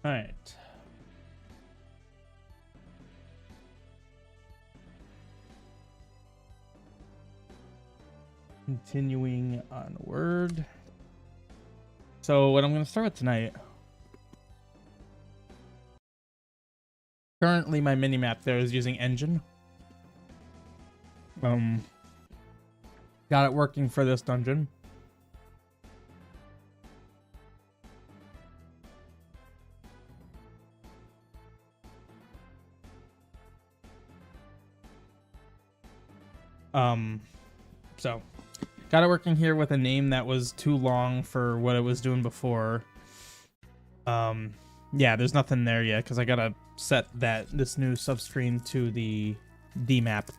All right. Continuing onward. So what I'm going to start with tonight. Currently, my mini-map there is using Engine. Got it working for this dungeon. So got it working here with a name that was too long for what it was doing before. Yeah, there's nothing there yet because I gotta set this new subscreen to the D map.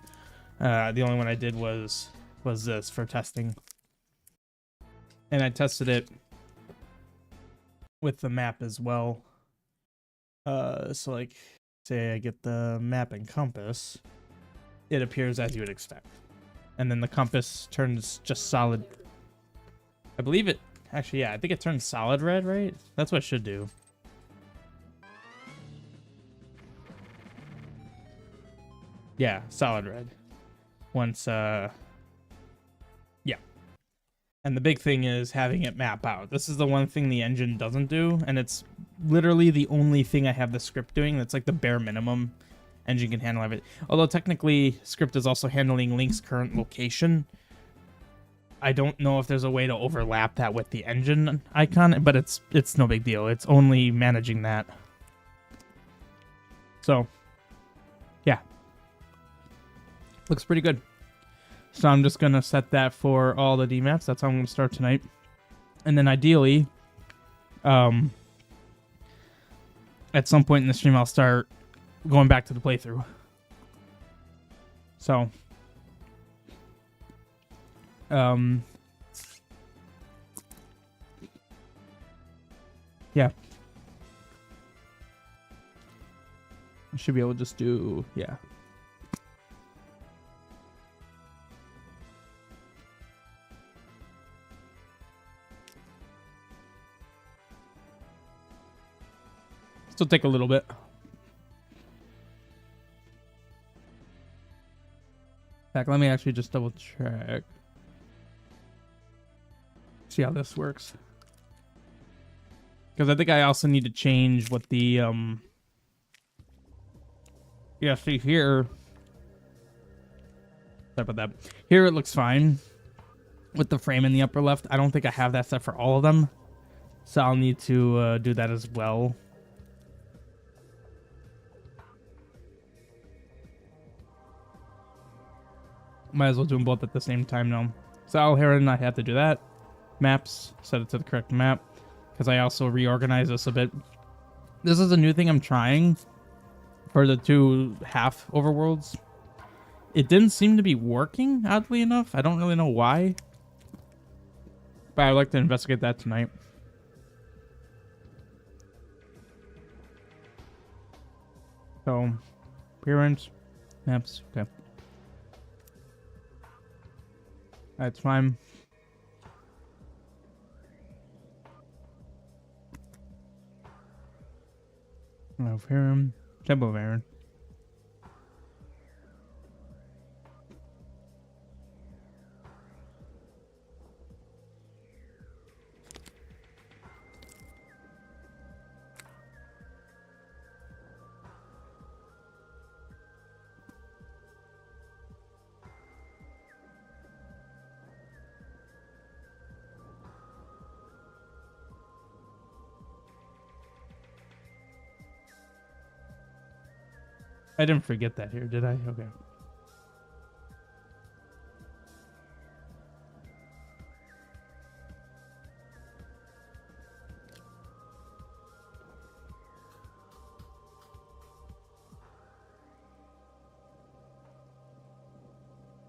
The only one I did was this for testing, and I tested it with the map as well. So like, say I get the map and compass, it appears as you would expect, and then the compass turns just solid. I believe it actually, yeah, I think it turns solid red, right? That's what it should do. Yeah, solid red. Once, yeah. And the big thing is having it map out. This is the one thing the engine doesn't do, and it's literally the only thing I have the script doing. That's like the bare minimum. Engine can handle everything. Although technically, script is also handling Link's current location. I don't know if there's a way to overlap that with the engine icon, but it's no big deal. It's only managing that. So, yeah. Looks pretty good. So I'm just going to set that for all the DMAPs. That's how I'm going to start tonight. And then ideally, at some point in the stream, I'll start going back to the playthrough. So, yeah. I should be able to just do, yeah. Still take a little bit. In fact, let me actually just double check. See how this works. Because I think I also need to change what the, yeah, see here. Sorry about that. Here it looks fine. With the frame in the upper left. I don't think I have that set for all of them. So I'll need to do that as well. Might as well do them both at the same time now. So I'll here and I have to do that. Maps, set it to the correct map. Because I also reorganize this a bit. This is a new thing I'm trying for the two half overworlds. It didn't seem to be working, oddly enough. I don't really know why. But I'd like to investigate that tonight. So, appearance, maps, okay. That's fine. Over here, Temple of Aaron. I didn't forget that here, did I? Okay.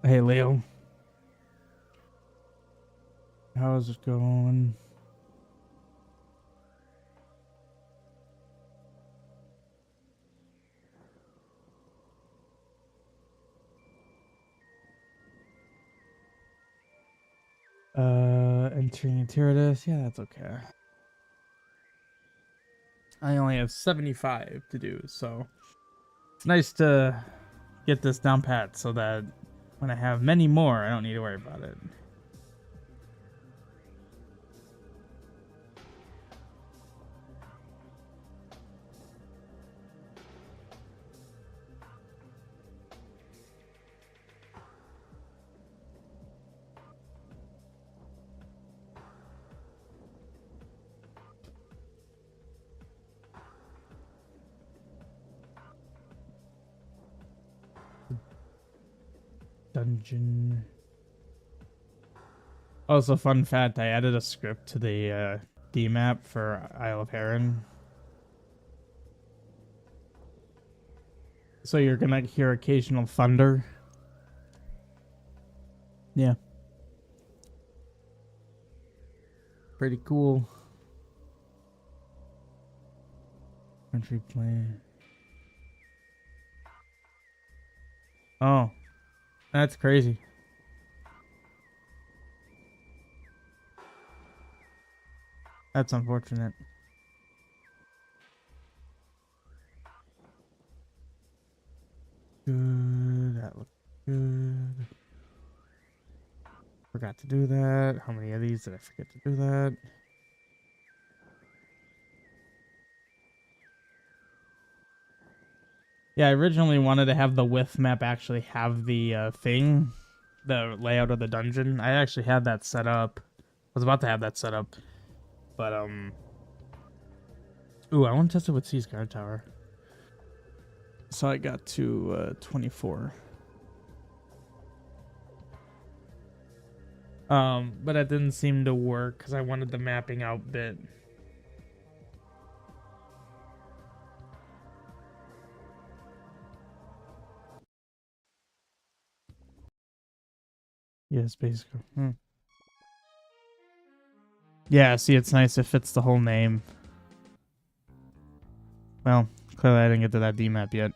Hey, Leo. How's it going? Entering Tyrannus. Yeah, that's okay. I only have 75 to do, so it's nice to get this down pat so that when I have many more, I don't need to worry about it. Dungeon. Also, fun fact, I added a script to the D map for Isle of Heron. So you're gonna hear occasional thunder. Yeah. Pretty cool. Country play. Oh, that's crazy. That's unfortunate. Good. That looks good. Forgot to do that. How many of these did I forget to do that? Yeah, I originally wanted to have the width map actually have the thing, the layout of the dungeon. I actually had that set up. I was about to have that set up, but ooh, I want to test it with C's guard tower. So I got to 24. But that didn't seem to work because I wanted the mapping out bit. Yes, basically. Yeah, see, it's nice. It fits the whole name. Well, clearly I didn't get to that D map yet.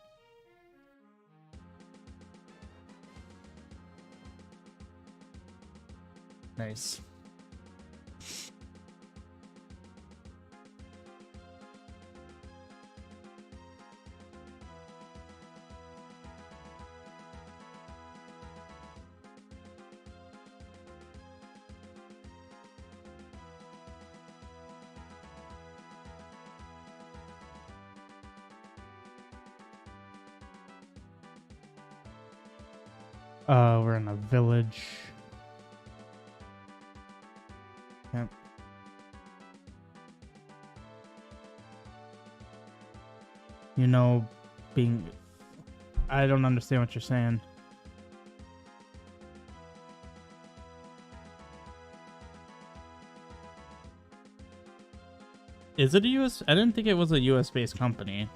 Nice. We're in a village. Yep. You know, being... I don't understand what you're saying. Is it a US? I didn't think it was a US-based company.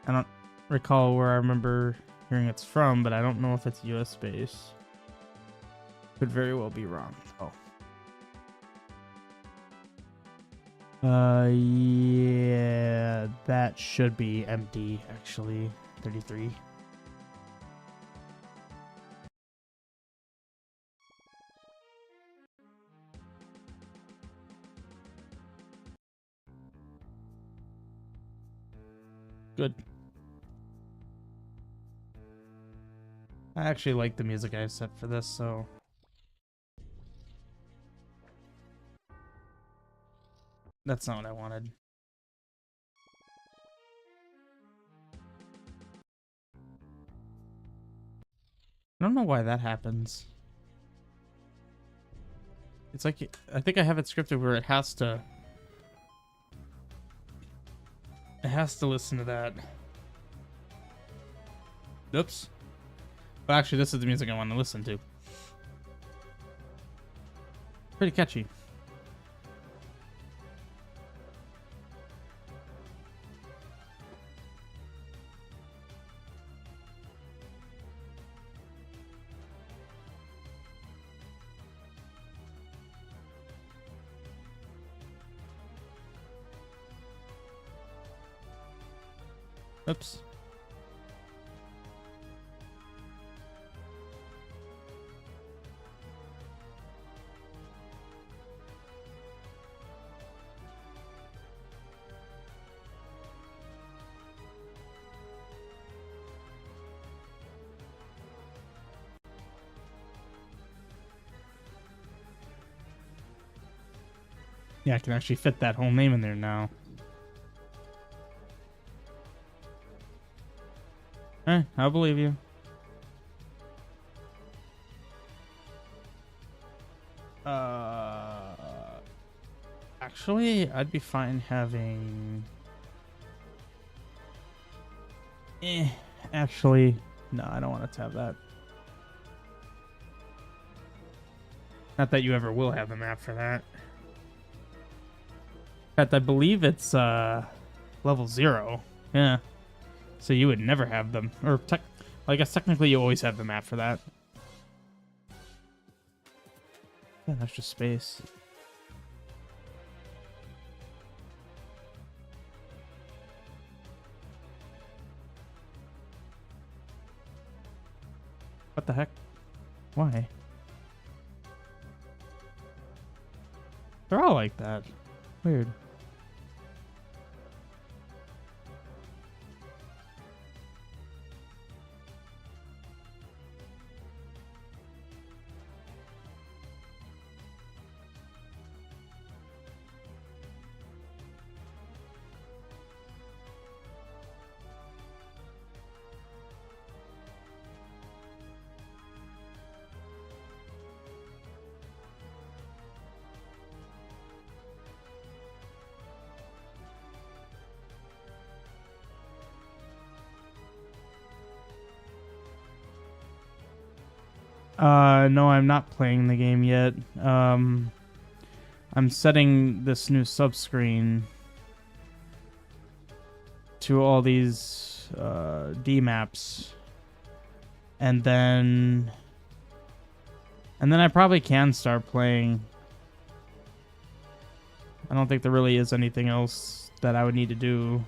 I don't recall where I remember hearing it's from, but I don't know if it's US based. Could very well be wrong. Oh. Yeah, that should be empty, actually. 33. Good. I actually like the music I set for this, so... That's not what I wanted. I don't know why that happens. It's like, I think I have it scripted where it has to... It has to listen to that. Oops. But actually, this is the music I want to listen to. Pretty catchy. Oops. Yeah, I can actually fit that whole name in there now. Alright, I'll believe you. Actually, I'd be fine having... Actually, no, I don't want it to have that. Not that you ever will have the map for that. In fact, I believe it's level 0. Yeah. So you would never have them. Or, I guess technically you always have the map for that. Yeah, that's just space. What the heck? Why? They're all like that. Weird. No, I'm not playing the game yet. I'm setting this new subscreen to all these D maps, and then I probably can start playing. I don't think there really is anything else that I would need to do.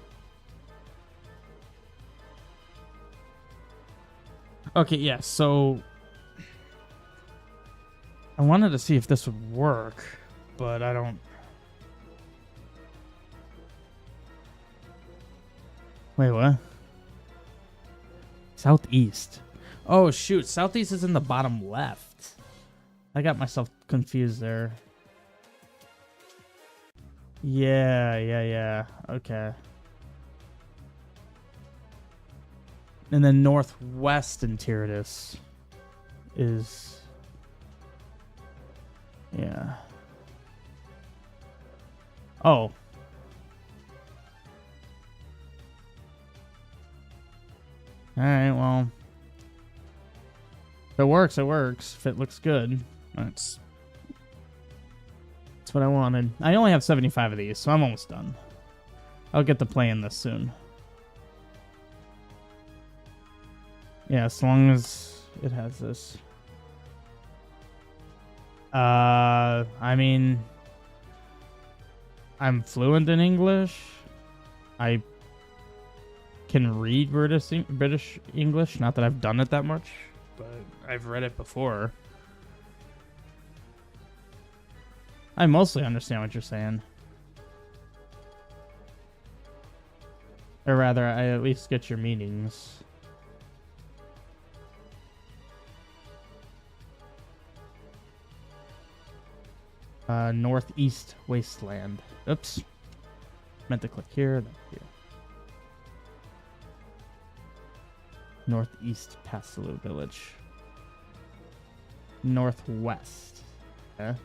Okay, yeah, so I wanted to see if this would work, but I don't... Wait, what? Southeast. Oh, shoot. Southeast is in the bottom left. I got myself confused there. Yeah. Okay. And then northwest in Tyrannus is... Yeah. Oh. Alright, well. If it works, it works. If it looks good, that's what I wanted. I only have 75 of these, so I'm almost done. I'll get to playing this soon. Yeah, as long as it has this. I mean, I'm fluent in English. I can read British English. Not that I've done it that much, but I've read it before. I mostly understand what you're saying. Or rather, I at least get your meanings. Northeast Wasteland. Oops. Meant to click here, then here. Northeast Passaloo Village. Northwest. Okay.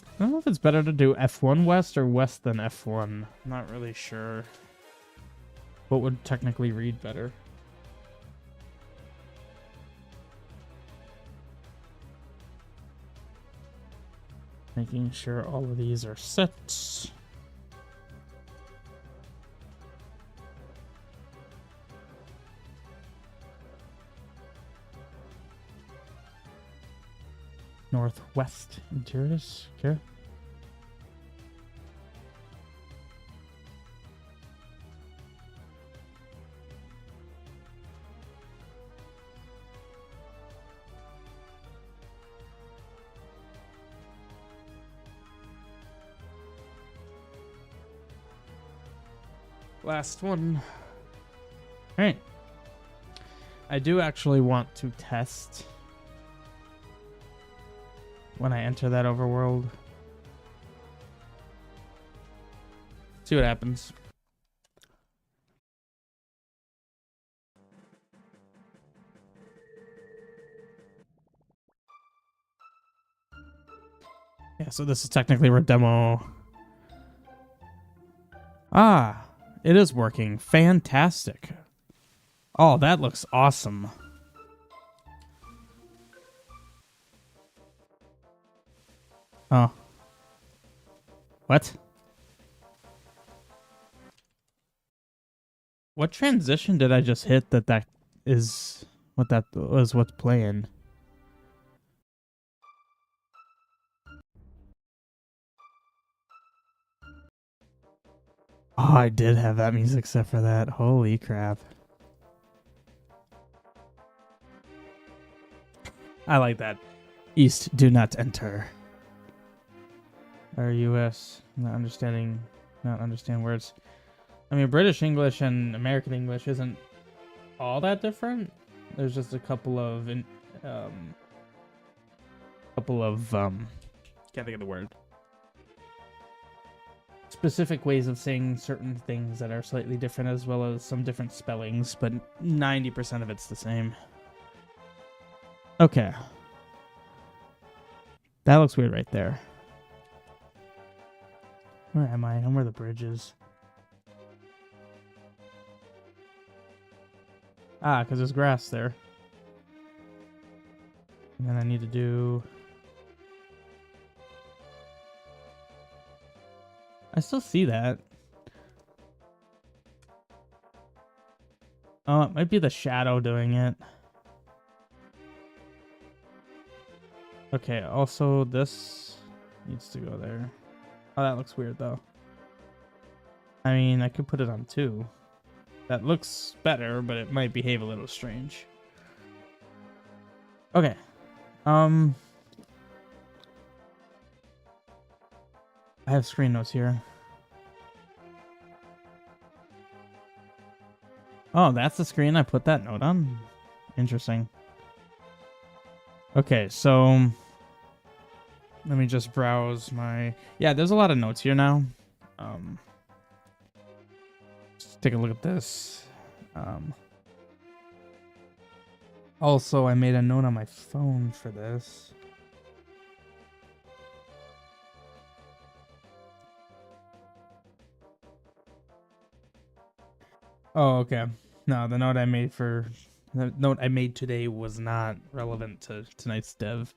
I don't know if it's better to do F1 west or west than F1. I'm not really sure. What would technically read better? Making sure all of these are set. Northwest interiors. Okay. Last one. All right. I do actually want to test when I enter that overworld. See what happens. Yeah, so this is technically our demo. Ah, it is working. Fantastic. Oh, that looks awesome. Oh. What? What transition did I just hit that is what that was what's playing? Oh, I did have that music set for that. Holy crap. I like that. East, do not enter. Or US, not understand words. I mean, British English and American English isn't all that different. There's just a couple of can't think of the word. Specific ways of saying certain things that are slightly different, as well as some different spellings, but 90% of it's the same. Okay. That looks weird right there. Where am I? I'm where the bridge is. Ah, because there's grass there. And then I need to do... I still see that. Oh, it might be the shadow doing it. Okay, also this needs to go there. Oh, that looks weird though. I mean, I could put it on 2. That looks better, but it might behave a little strange. Okay. I have screen notes here. Oh, that's the screen I put that note on? Interesting. Okay, so let me just browse my... Yeah, there's a lot of notes here now. Just take a look at this. Also, I made a note on my phone for this. Oh, okay. No, the note I made today was not relevant to tonight's dev.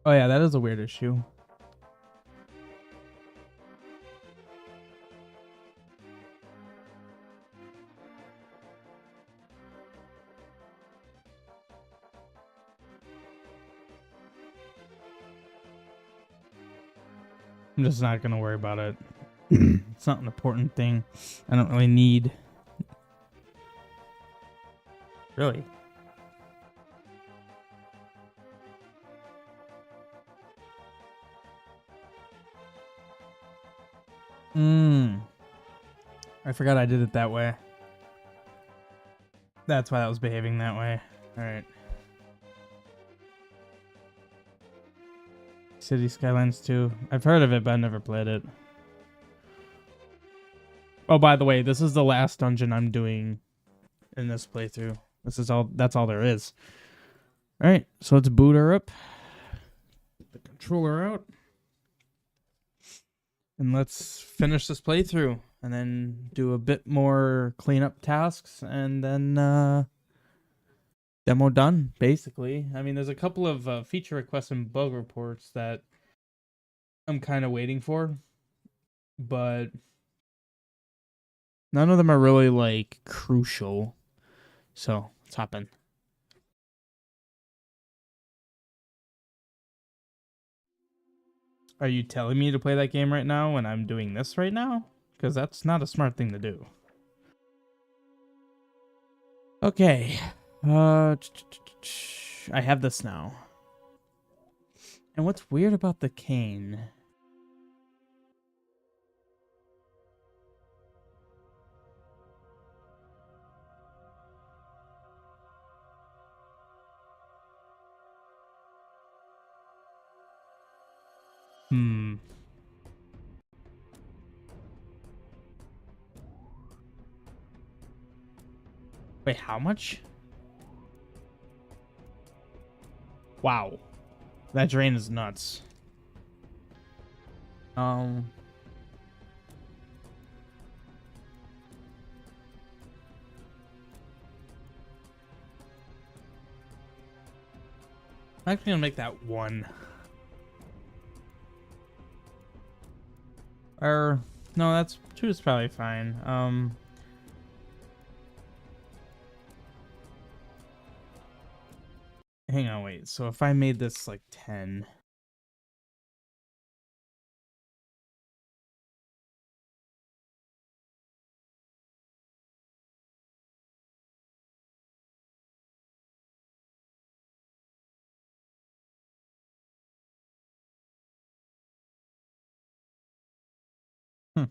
Oh yeah, that is a weird issue. I'm just not gonna worry about it. It's not an important thing. I don't really need. Really? I forgot I did it that way. That's why that was behaving that way. Alright. City Skylines 2. I've heard of it, but I've never played it. Oh, by the way, this is the last dungeon I'm doing in this playthrough. That's all there is. Alright, so let's boot her up. Get the controller out. And let's finish this playthrough. And then do a bit more cleanup tasks. And then demo done, basically. I mean, there's a couple of feature requests and bug reports that I'm kind of waiting for. But none of them are really, like, crucial. So, let's hop in. Are you telling me to play that game right now when I'm doing this right now? Because that's not a smart thing to do. Okay. I have this now. And what's weird about the cane? Hmm. Wait, how much? Wow. That drain is nuts. I'm actually gonna make that 1. Or no, that's 2 is probably fine. Hang on, wait. So if I made this like 10. Hmm. I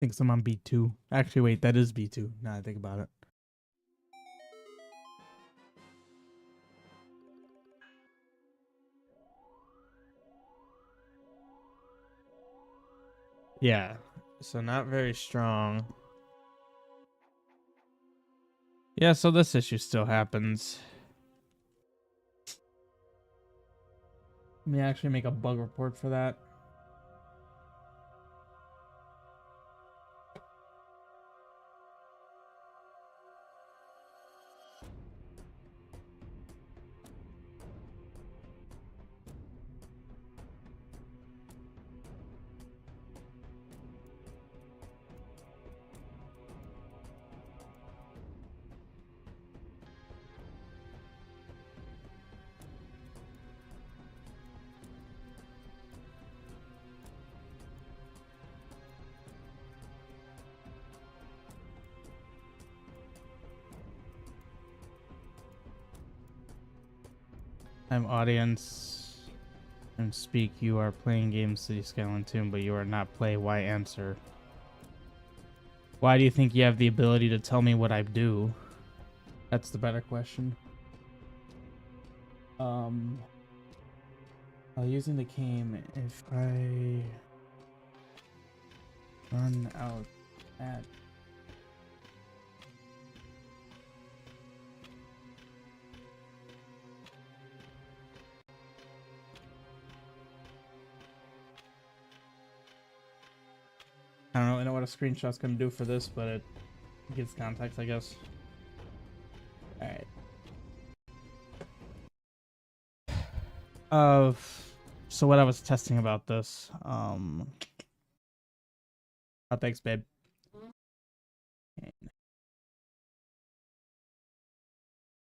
think I'm on B2. Actually, wait, that is B2. Now I think about it. Yeah. So not very strong. Yeah, so this issue still happens. Let me actually make a bug report for that. I'm audience and speak. You are playing game City Skyline Tomb, but you are not play. Why answer? Why do you think you have the ability to tell me what I do? That's the better question. Using the cane, if I run out at I don't really know what a screenshot's gonna do for this, but it gives context, I guess. Alright. So what I was testing about this, oh, thanks, babe.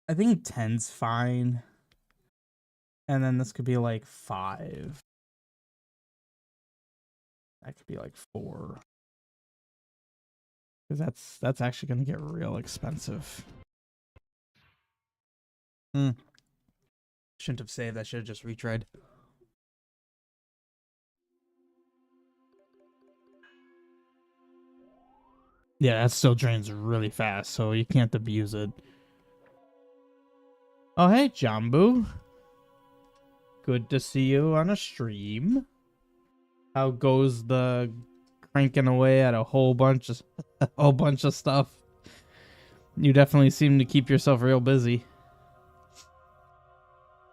I think 10's fine. And then this could be like 5. That could be like 4. Because that's actually gonna get real expensive. Shouldn't have saved, I should have just retried. Yeah, that still drains really fast, so you can't abuse it. Oh, hey, Jambu. Good to see you on a stream. How goes the cranking away at a whole bunch of stuff? You definitely seem to keep yourself real busy.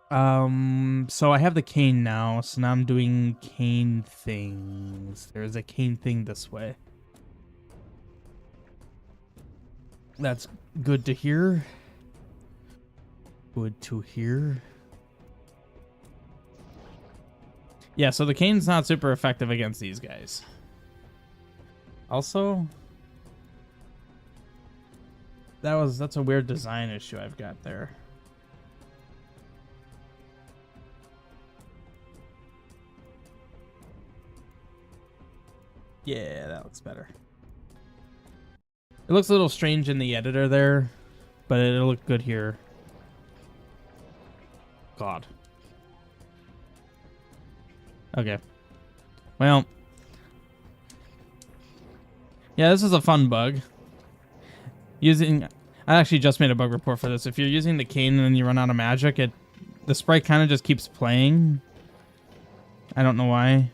So I have the cane now, so now I'm doing cane things. There's a cane thing this way. That's good to hear. Good to hear. Yeah, so the cane's not super effective against these guys. Also, that's a weird design issue I've got there. Yeah, that looks better. It looks a little strange in the editor there, but it'll look good here. God. Okay. Well. Yeah, this is a fun bug. I actually just made a bug report for this. If you're using the cane and then you run out of magic, the sprite kind of just keeps playing. I don't know why.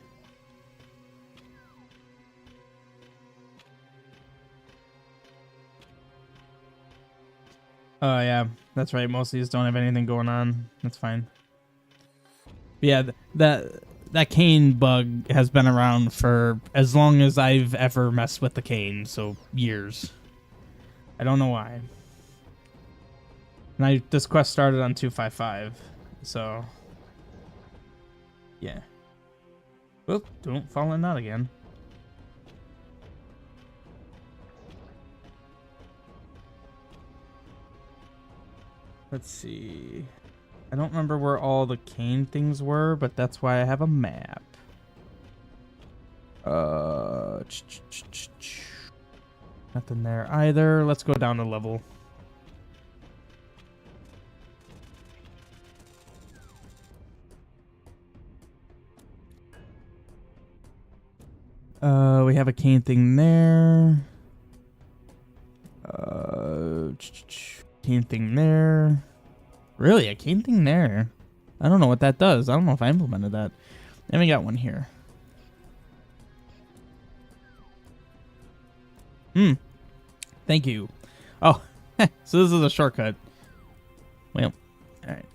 Oh, yeah. That's right. Most of these don't have anything going on. That's fine. But yeah, that cane bug has been around for as long as I've ever messed with the cane, so years. I don't know why. And this quest started on 255, so yeah. Well, don't fall in that again. Let's see. I don't remember where all the cane things were, but that's why I have a map. Nothing there either. Let's go down a level. We have a cane thing there. Cane thing there. Really, a cane thing there? I don't know what that does. I don't know if I implemented that. And we got one here. Thank you. Oh, so this is a shortcut. Well, all right.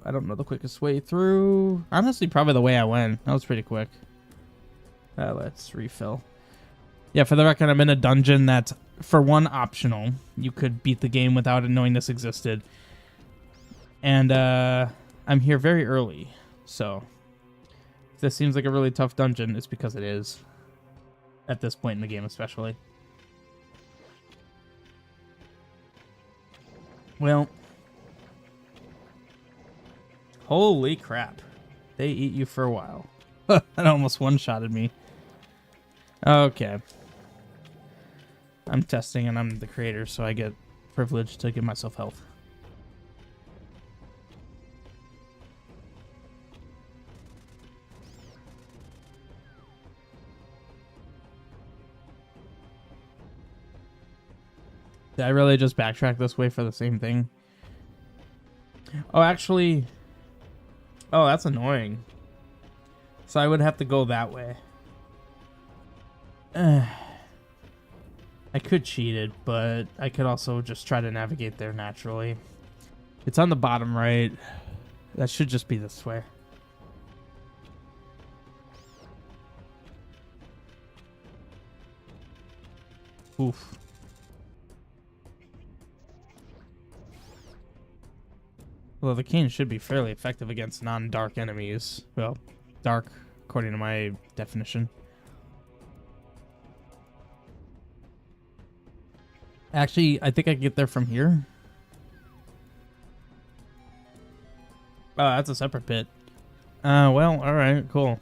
I don't know the quickest way through. Honestly, probably the way I went. That was pretty quick. Let's refill. Yeah, for the record, I'm in a dungeon that's, for one, optional. You could beat the game without it knowing this existed. And I'm here very early. So, if this seems like a really tough dungeon, it's because it is. At this point in the game, especially. Well. Holy crap. They eat you for a while. That almost one-shotted me. Okay. I'm testing and I'm the creator, so I get privilege to give myself health. Did I really just backtrack this way for the same thing? Oh, actually... Oh, that's annoying. So I would have to go that way. I could cheat it, but I could also just try to navigate there naturally. It's on the bottom right. That should just be this way. Oof. Well, the cane should be fairly effective against non-dark enemies. Well, dark, according to my definition. Actually, I think I can get there from here. Oh, that's a separate pit. Well, alright, cool.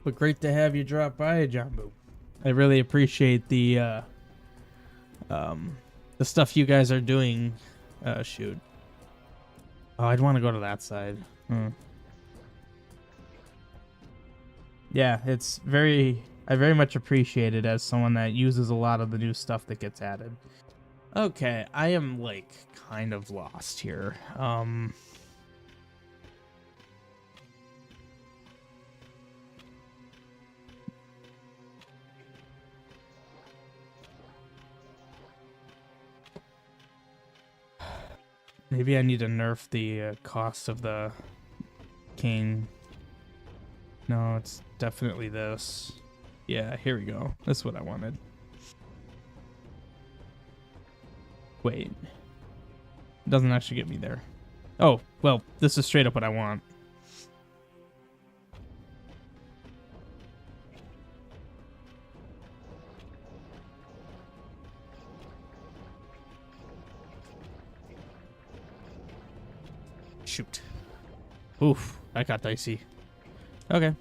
But great to have you drop by, Jambu. I really appreciate the stuff you guys are doing. Shoot. Oh, I'd want to go to that side. Yeah, it's I very much appreciate it as someone that uses a lot of the new stuff that gets added. Okay, I am, like, kind of lost here. Maybe I need to nerf the cost of the cane. No, it's definitely this. Yeah, here we go. That's what I wanted. Wait. It doesn't actually get me there. Oh, well, this is straight up what I want. Shoot. Oof, that got dicey. Okay.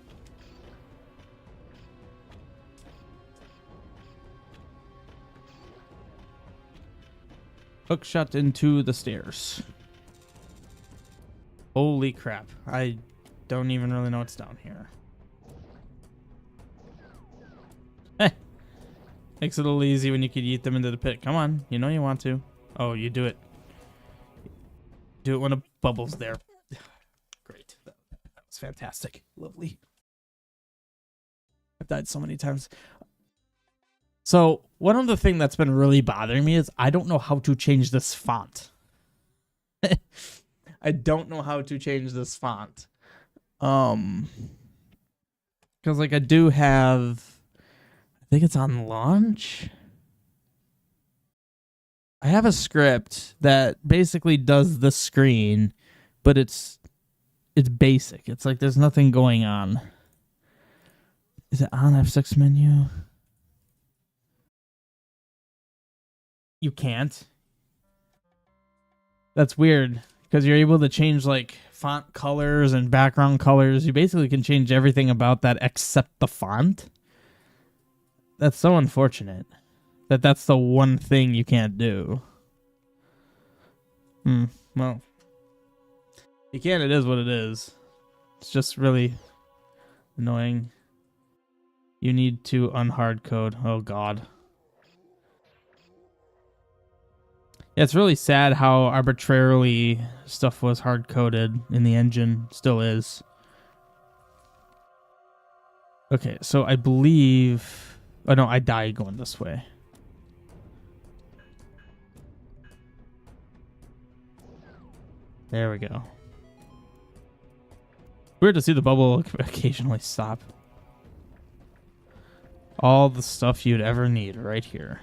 Hook shot into the stairs. Holy crap. I don't even really know what's down here. Makes it a little easy when you could eat them into the pit. Come on, you know you want to. Oh, you do it. Do it when a bubble's there. Great. That was fantastic. Lovely. I've died so many times. So, one of the things that's been really bothering me is I don't know how to change this font. I don't know how to change this font. Because, like, I do have... I think it's on launch. I have a script that basically does the screen, but it's basic. It's like there's nothing going on. Is it on F6 menu? You can't. That's weird because you're able to change like font colors and background colors. You basically can change everything about that except the font. That's so unfortunate that that's the one thing you can't do. Well, you can. It is what it is. It's just really annoying. You need to unhard code. Oh god. Yeah, it's really sad how arbitrarily stuff was hard coded in the engine. Still is. Okay, so I believe... Oh no, I died going this way. There we go. Weird to see the bubble occasionally stop. All the stuff you'd ever need right here.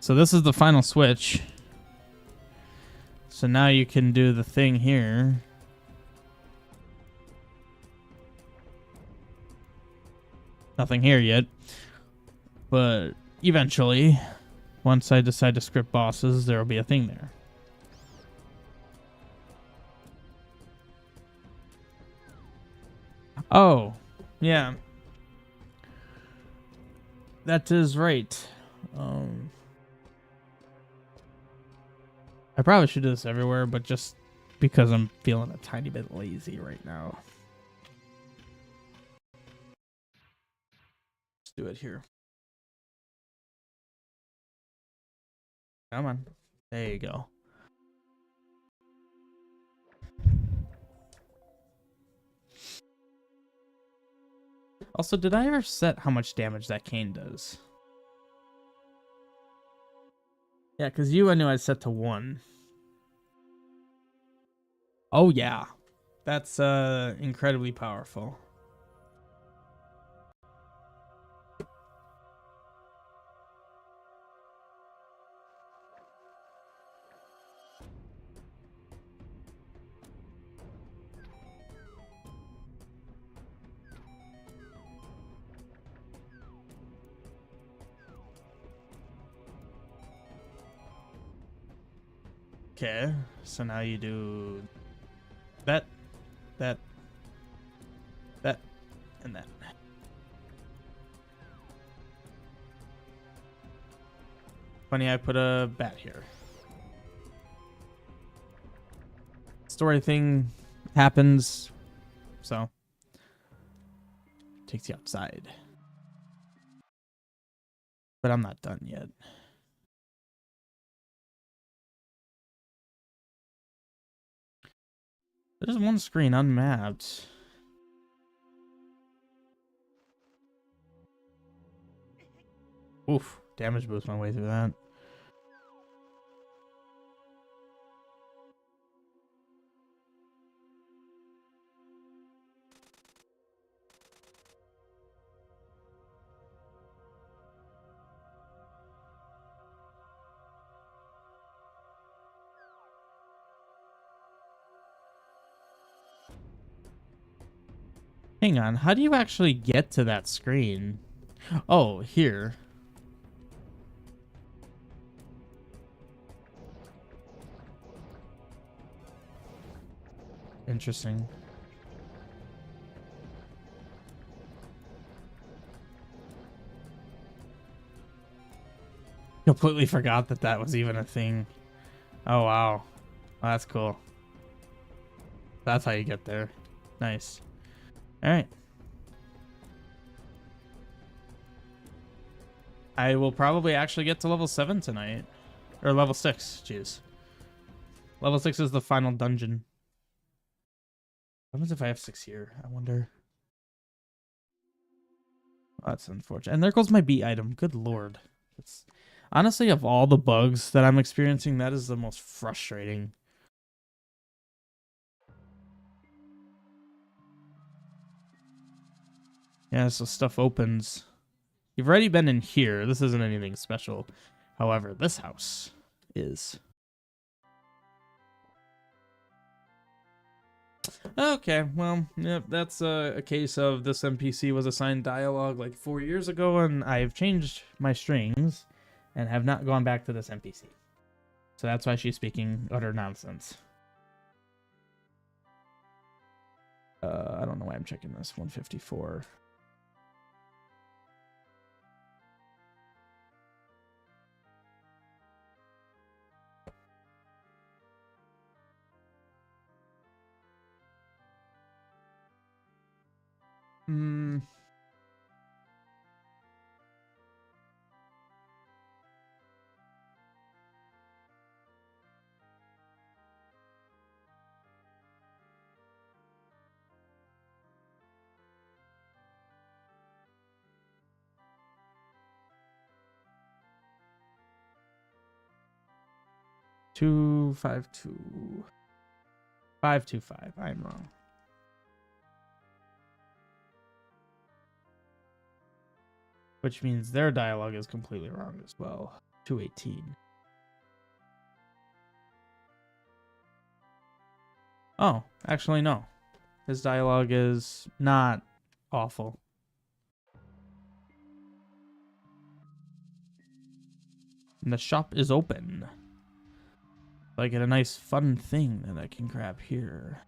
So this is the final switch. So now you can do the thing here. Nothing here yet. But eventually, once I decide to script bosses, there will be a thing there. Oh, yeah. That is right. I probably should do this everywhere, but just because I'm feeling a tiny bit lazy right now. Let's do it here. Come on. There you go. Also, did I ever set how much damage that cane does? Yeah, because I knew I'd set to 1. Oh, yeah. That's incredibly powerful. Okay, so now you do that, and that. Funny, I put a bat here. Story thing happens, so takes you outside. But I'm not done yet. There's one screen unmapped. Oof, damage boost my way through that. Hang on, how do you actually get to that screen? Oh, here. Interesting. Completely forgot that that was even a thing. Oh, wow. Well, that's cool. That's how you get there. Nice. All right. I will probably actually get to level 7 tonight. Or level 6, jeez. Level 6 is the final dungeon. What happens if I have 6 here? I wonder. Oh, that's unfortunate. And there goes my B item. Good lord. It's honestly, of all the bugs that I'm experiencing, that is the most frustrating. Yeah, so stuff opens. You've already been in here. This isn't anything special. However, this house is. Okay, well, yep, that's a case of this NPC was assigned dialogue like 4 years ago, and I've changed my strings and have not gone back to this NPC. So that's why she's speaking utter nonsense. I don't know why I'm checking this. 154. Hmm. Two 525. 525. I'm wrong. Which means their dialogue is completely wrong as well. 218. Oh, actually, no. His dialogue is not awful. And the shop is open. So I get a nice fun thing that I can grab here.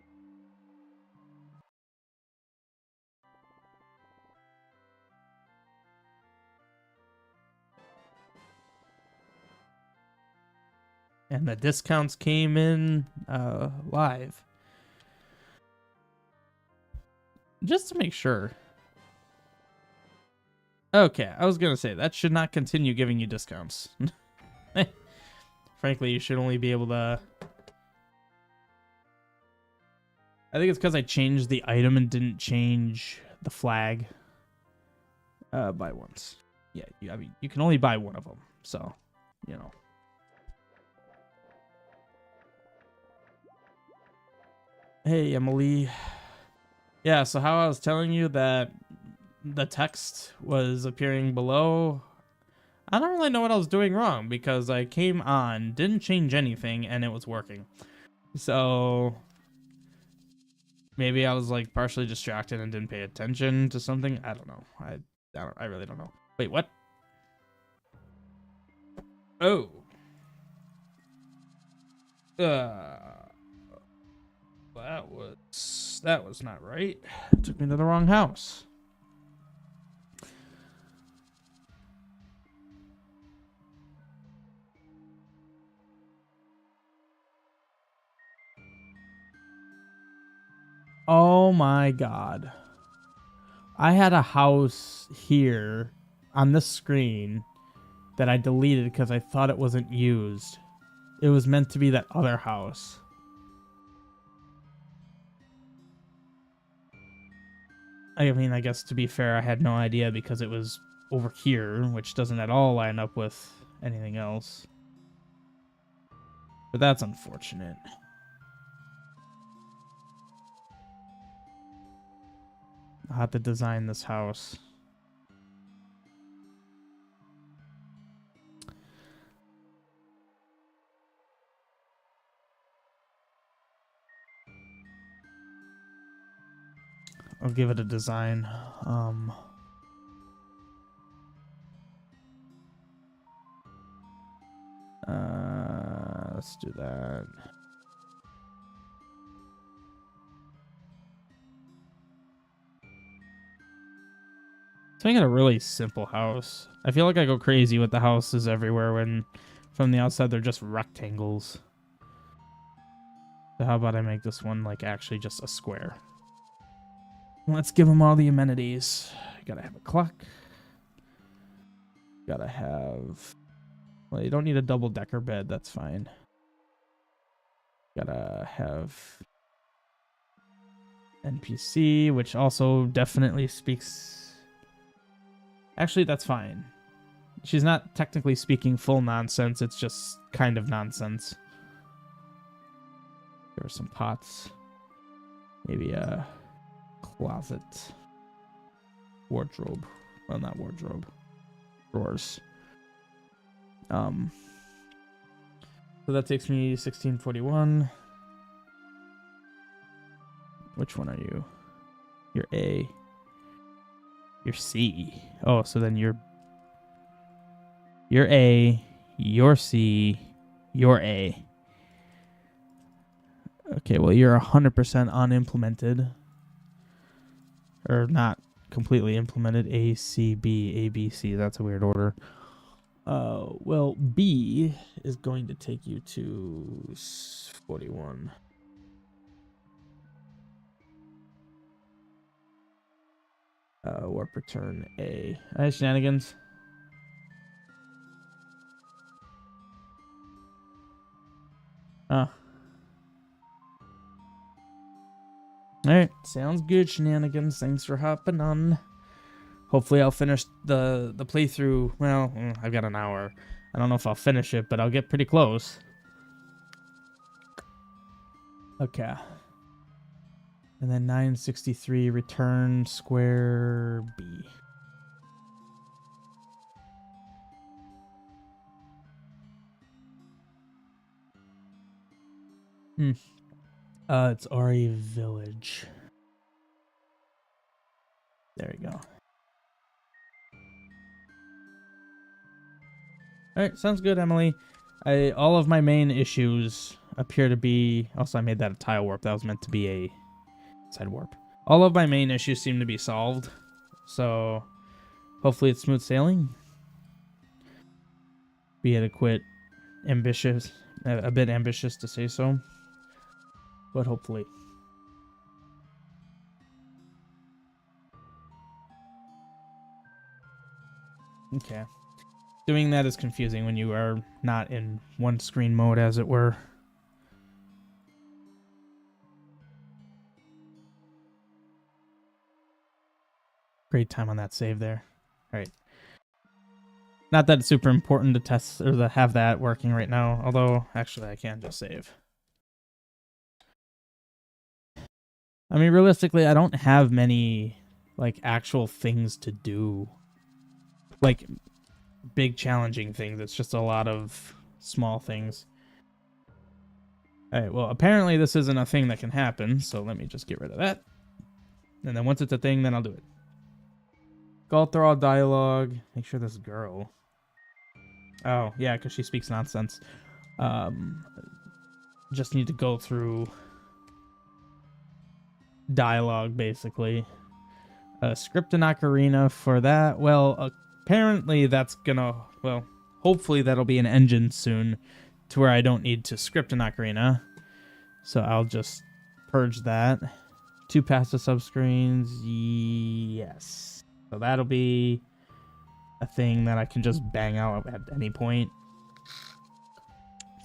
And the discounts came in live. Just to make sure. Okay, I was going to say, that should not continue giving you discounts. Frankly, you should only be able to... I think it's because I changed the item and didn't change the flag. Buy once. Yeah, I mean, you can only buy one of them. So, you know. Hey, Emily. Yeah, so how I was telling you that the text was appearing below, I don't really know what I was doing wrong because I came on, didn't change anything, and it was working. So maybe I was like partially distracted and didn't pay attention to something. I don't know. I really don't know. Wait, what? Oh. That was not right. It took me to the wrong house. Oh my god. I had a house here on this screen that I deleted because I thought it wasn't used. It was meant to be that other house. I mean, I guess to be fair, I had no idea because it was over here, which doesn't at all line up with anything else. But that's unfortunate. I'll have to design this house. I'll give it a design. Let's do that. Let's make it a really simple house. I feel like I go crazy with the houses everywhere when from the outside they're just rectangles. So how about I make this one like actually just a square? Let's give them all the amenities. Gotta have a clock. Gotta have... Well, you don't need a double-decker bed. That's fine. Gotta have NPC, which also definitely speaks... Actually, that's fine. She's not technically speaking full nonsense. It's just kind of nonsense. There are some pots. Maybe a closet. Wardrobe. Well, not wardrobe. Drawers. So that takes me 1641. Which one are you? You're A. You're C. Oh, so then you're A, you're C, you're A. Okay, well, you're 100% unimplemented. Or not completely implemented. A, C, B, A, B, C. That's a weird order. Well, B is going to take you to 41. Warp return A. Alright, shenanigans. Alright, sounds good, shenanigans. Thanks for hopping on. Hopefully I'll finish the playthrough. Well, I've got an hour. I don't know if I'll finish it, but I'll get pretty close. Okay. And then 963, return square B. It's RE Village. There we go. Alright, sounds good, Emily. All of my main issues appear to be... Also, I made that a tile warp. That was meant to be a side warp. All of my main issues seem to be solved. So, hopefully it's smooth sailing. Be adequate, ambitious, a bit ambitious to say so. But hopefully. Okay. Doing that is confusing when you are not in one screen mode, as it were. Great time on that save there. Alright. Not that it's super important to test or to have that working right now, although actually I can just save. I mean, realistically, I don't have many, like, actual things to do. Like, big challenging things. It's just a lot of small things. Alright, well, apparently this isn't a thing that can happen, so let me just get rid of that. And then once it's a thing, then I'll do it. Go through all dialogue. Make sure this girl... Oh, yeah, because she speaks nonsense. Just need to go through... dialogue, basically. Script and ocarina for that. Well, apparently that's gonna... Well, hopefully that'll be an engine soon to where I don't need to script an ocarina. So I'll just purge that. 2 passive subscreens. Yes. So that'll be a thing that I can just bang out at any point.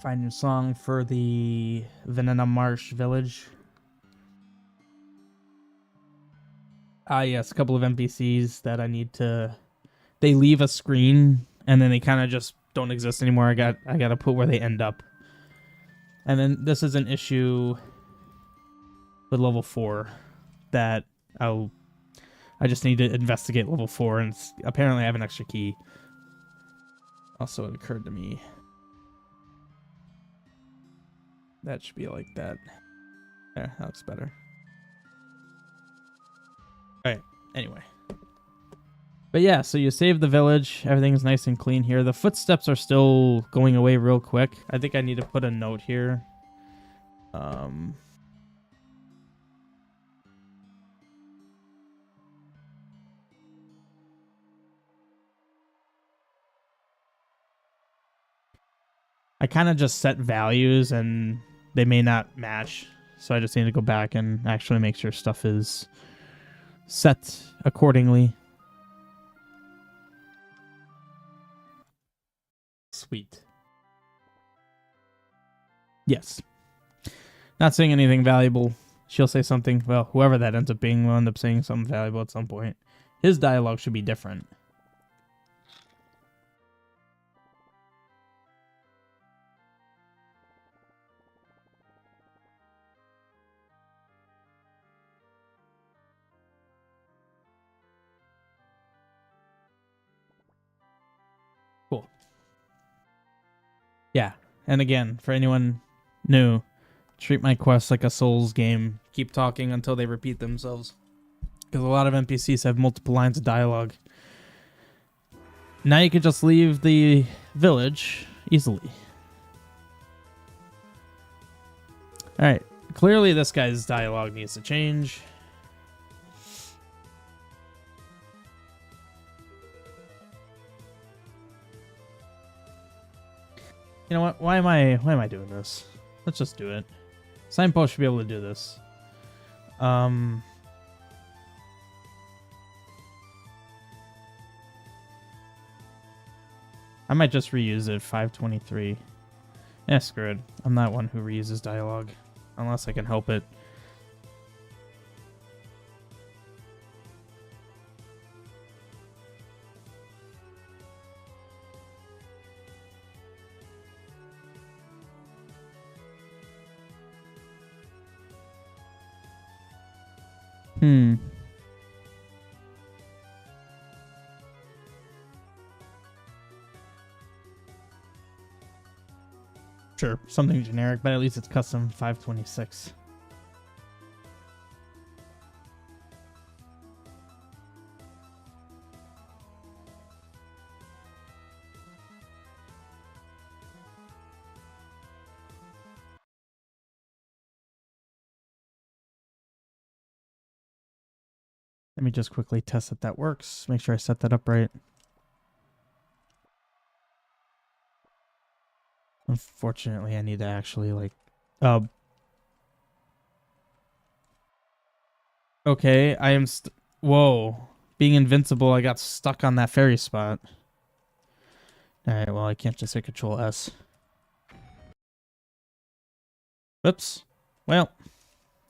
Find a song for the Venena Marsh Village. Yes, a couple of NPCs that I need to... They leave a screen, and then they kind of just don't exist anymore. I gotta put where they end up. And then this is an issue with level 4 that I just need to investigate level 4, and apparently I have an extra key. Also, it occurred to me that should be like that. There, that looks better. Alright, anyway. But yeah, so you save the village. Everything's nice and clean here. The footsteps are still going away real quick. I think I need to put a note here. I kind of just set values and they may not match. So I just need to go back and actually make sure stuff is set accordingly. Sweet. Yes. Not saying anything valuable. She'll say something. Well, whoever that ends up being will end up saying something valuable at some point. His dialogue should be different. Cool. Yeah. And again, for anyone new, treat my quests like a Souls game. Keep talking until they repeat themselves. Because a lot of NPCs have multiple lines of dialogue. Now you can just leave the village easily. Alright. Clearly this guy's dialogue needs to change. You know what? Why am I doing this? Let's just do it. Signpost should be able to do this. I might just reuse it. 523. Yeah, screw it. I'm not one who reuses dialogue. Unless I can help it. Sure, something generic, but at least it's custom 526. Let me just quickly test that that works. Make sure I set that up right. Unfortunately, I need to actually, like... Okay, I am... Whoa. Being invincible, I got stuck on that fairy spot. Alright, well, I can't just hit Control S. Oops. Well.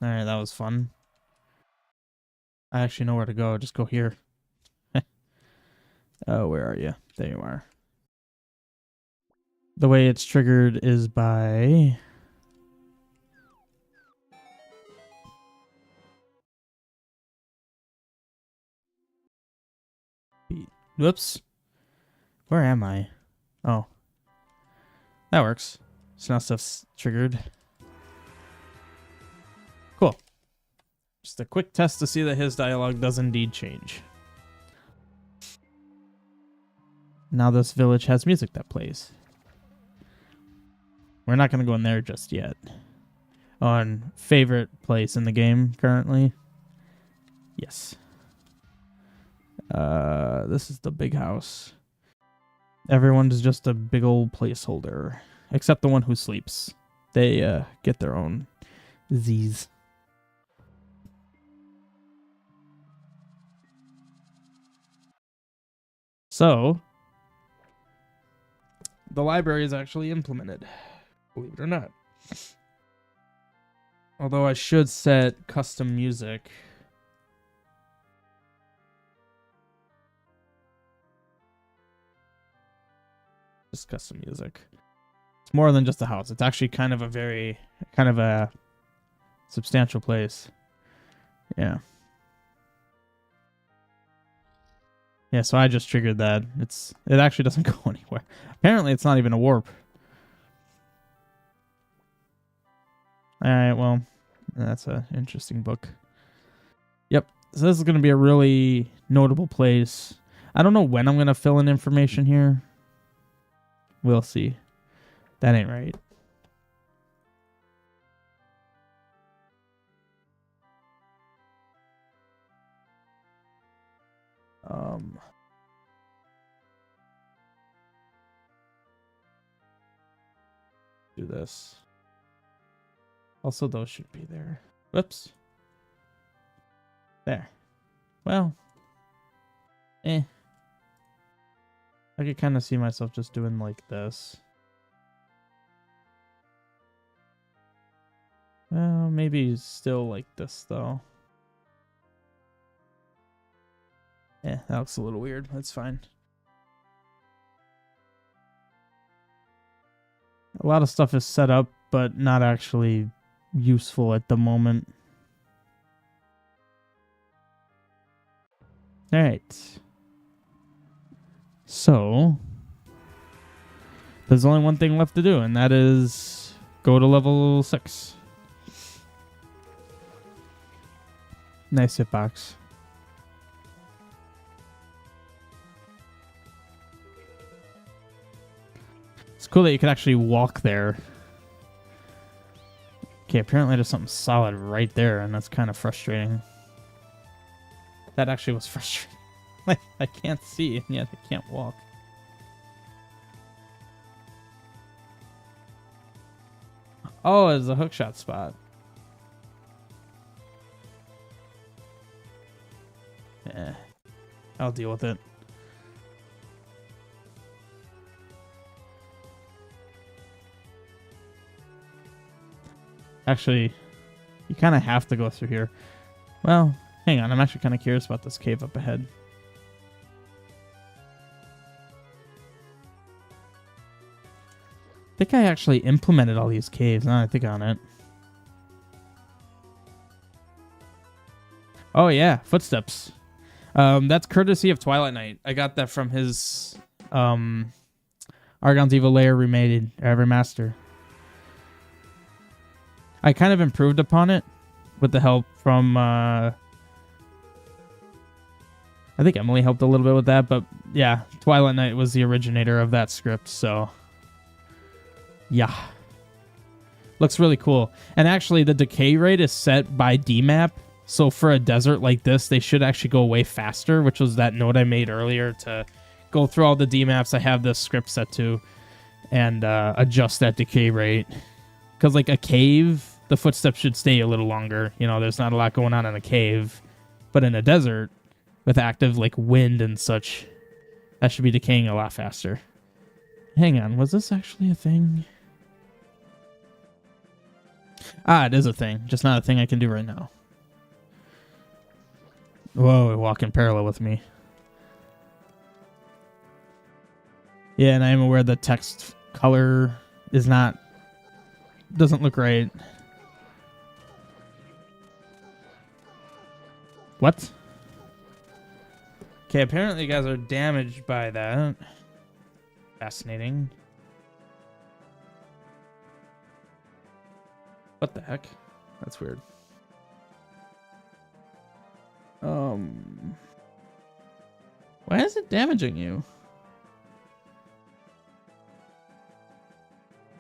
Alright, that was fun. I actually know where to go. Just go here. Oh, where are you? There you are. The way it's triggered is by... Whoops. Where am I? Oh. That works. So now stuff's triggered. Cool. Just a quick test to see that his dialogue does indeed change. Now this village has music that plays. We're not going to go in there just yet. On favorite place in the game currently. Yes. This is the big house. Everyone's just a big old placeholder. Except the one who sleeps. They get their own Z's. So, the library is actually implemented. Believe it or not. Although I should set custom music. Just custom music. It's more than just a house. It's actually kind of a substantial place. Yeah. Yeah, so I just triggered that. It actually doesn't go anywhere. Apparently it's not even a warp. Alright, well, that's an interesting book. Yep. So this is going to be a really notable place. I don't know when I'm going to fill in information here. We'll see. That ain't right. Do this. Also, those should be there. Whoops. There. Well. I could kind of see myself just doing like this. Well, maybe still like this, though. Yeah, that looks a little weird. That's fine. A lot of stuff is set up, but not actually useful at the moment. Alright. So, there's only one thing left to do, and that is go to level 6. Nice hitbox. It's cool that you can actually walk there. Okay, apparently there's something solid right there, and that's kind of frustrating. That actually was frustrating. Like, I can't see, and yet I can't walk. Oh, it's a hookshot spot. Yeah, I'll deal with it. Actually, you kind of have to go through here. Well, hang on. I'm actually kind of curious about this cave up ahead. I think I actually implemented all these caves. Now I think on it. Oh, yeah. Footsteps. That's courtesy of Twilight Knight. I got that from his Argon's Evil Lair remade, remaster. I kind of improved upon it with the help from... I think Emily helped a little bit with that, but yeah, Twilight Knight was the originator of that script, so... Yeah. Looks really cool. And actually, the decay rate is set by DMAP, so for a desert like this, they should actually go way faster, which was that note I made earlier to go through all the DMAPs I have this script set to and adjust that decay rate. Because, like, a cave, the footsteps should stay a little longer. You know, there's not a lot going on in a cave. But in a desert, with active, like, wind and such, that should be decaying a lot faster. Hang on, was this actually a thing? Ah, it is a thing. Just not a thing I can do right now. Whoa, walking parallel with me. Yeah, and I am aware the text color is not... doesn't look right. What? Okay, apparently you guys are damaged by that. Fascinating. What the heck? That's weird. Why is it damaging you?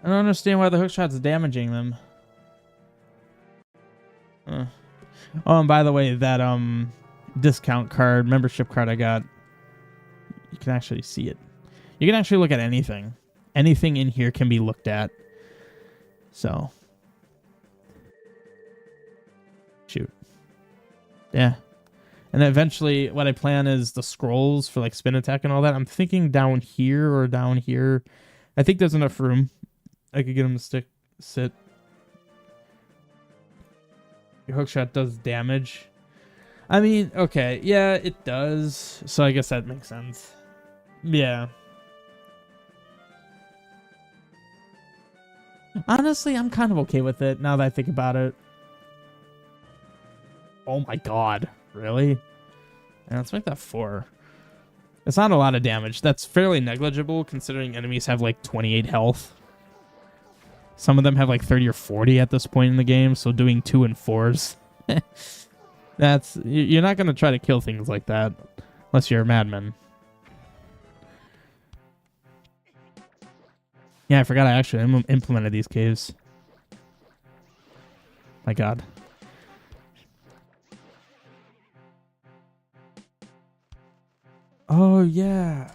I don't understand why the hookshot's damaging them. Oh, and by the way, that discount card, membership card I got, you can actually see it. You can actually look at anything. Anything in here can be looked at. So. Shoot. Yeah. And eventually, what I plan is the scrolls for like spin attack and all that. I'm thinking down here or down here. I think there's enough room. I could get him to sit. Your hookshot does damage. I mean, okay. Yeah, it does. So I guess that makes sense. Yeah. Honestly, I'm kind of okay with it now that I think about it. Oh my god. Really? Yeah, let's make that 4. It's not a lot of damage. That's fairly negligible considering enemies have like 28 health. Some of them have like 30 or 40 at this point in the game, so doing 2 and 4s. That's... You're not going to try to kill things like that unless you're a madman. Yeah, I forgot I actually implemented these caves. My god. Oh, yeah.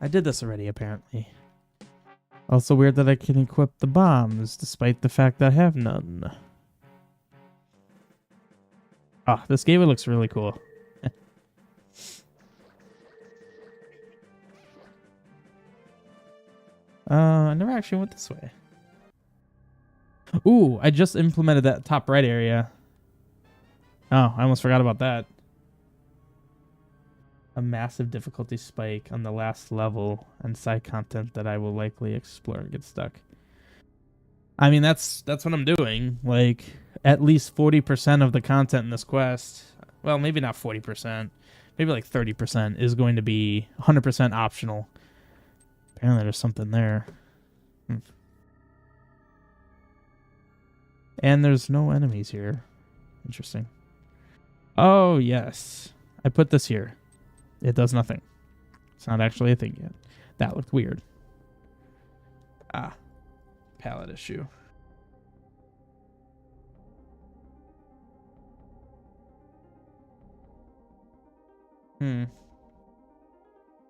I did this already, apparently. Also weird that I can equip the bombs, despite the fact that I have none. Ah, this gateway looks really cool. I never actually went this way. Ooh, I just implemented that top right area. Oh, I almost forgot about that. A massive difficulty spike on the last level and side content that I will likely explore and get stuck. I mean, that's what I'm doing. Like, at least 40% of the content in this quest, well, maybe not 40%, maybe like 30% is going to be 100% optional. Apparently there's something there. And there's no enemies here. Interesting. Oh, yes. I put this here. It does nothing. It's not actually a thing yet. That looked weird. Ah. Palette issue.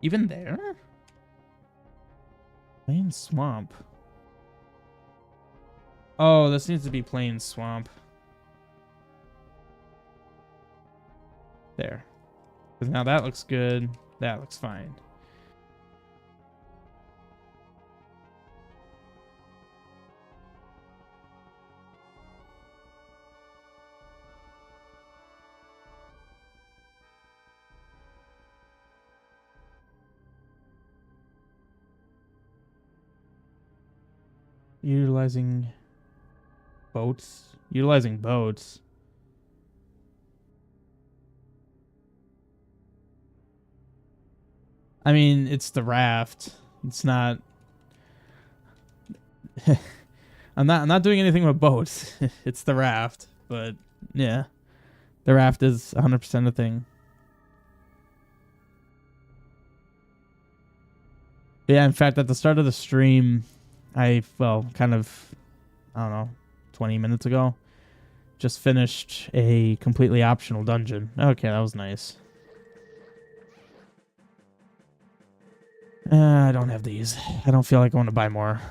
Even there? Plain swamp. Oh, this needs to be plain swamp. There. Because now that looks good. That looks fine. Utilizing boats. Utilizing boats. I mean, it's the raft. It's not. I'm not doing anything with boats. It's the raft, but yeah, the raft is 100% a thing. Yeah, in fact, at the start of the stream, I don't know, 20 minutes ago, just finished a completely optional dungeon. Okay, that was nice. I don't have these. I don't feel like I want to buy more.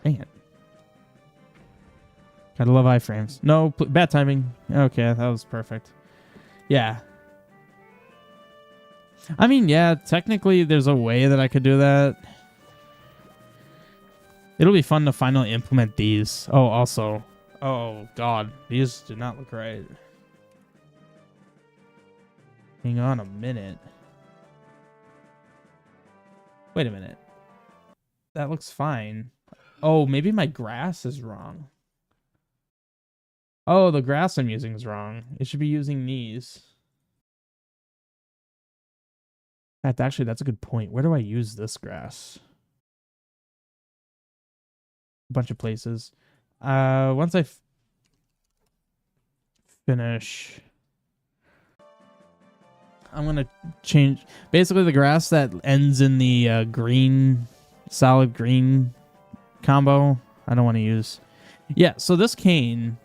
Dang it. Gotta love iframes. No, bad timing. Okay, that was perfect. Yeah. I mean, yeah, technically there's a way that I could do that. It'll be fun to finally implement these. Oh, also. Oh, God. These do not look right. Hang on a minute. Wait a minute. That looks fine. Oh, maybe my grass is wrong. Oh, the grass I'm using is wrong. It should be using these. In fact, actually, that's a good point. Where do I use this grass? A bunch of places. Once I finish, I'm gonna change. Basically, the grass that ends in the green, solid green combo, I don't want to use. Yeah, so this cane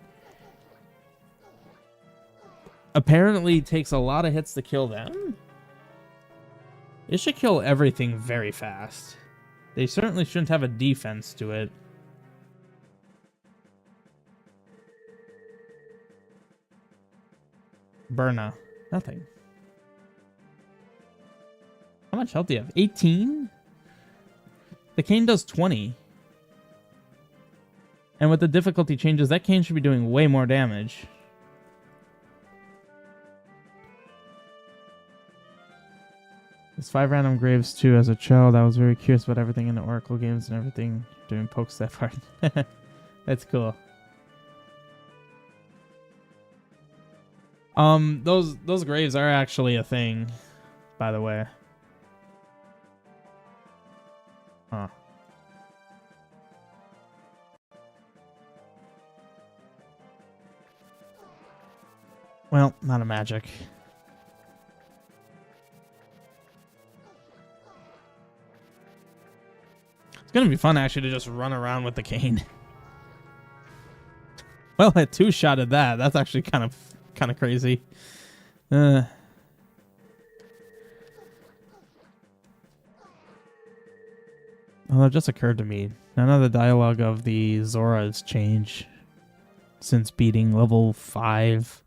apparently takes a lot of hits to kill them. It should kill everything very fast. They certainly shouldn't have a defense to it. Burna. Nothing. How much health do you have? 18? The cane does 20. And with the difficulty changes, that cane should be doing way more damage. There's 5 random graves too. As a child, I was very curious about everything in the Oracle games and everything. Doing pokes that part. That's cool. Those graves are actually a thing, by the way. Huh. Well, not a magic. It's gonna be fun actually to just run around with the cane. Well, I two-shotted that. That's actually kind of crazy. Oh, that just occurred to me. None of the dialogue of the Zoras change since beating level 5.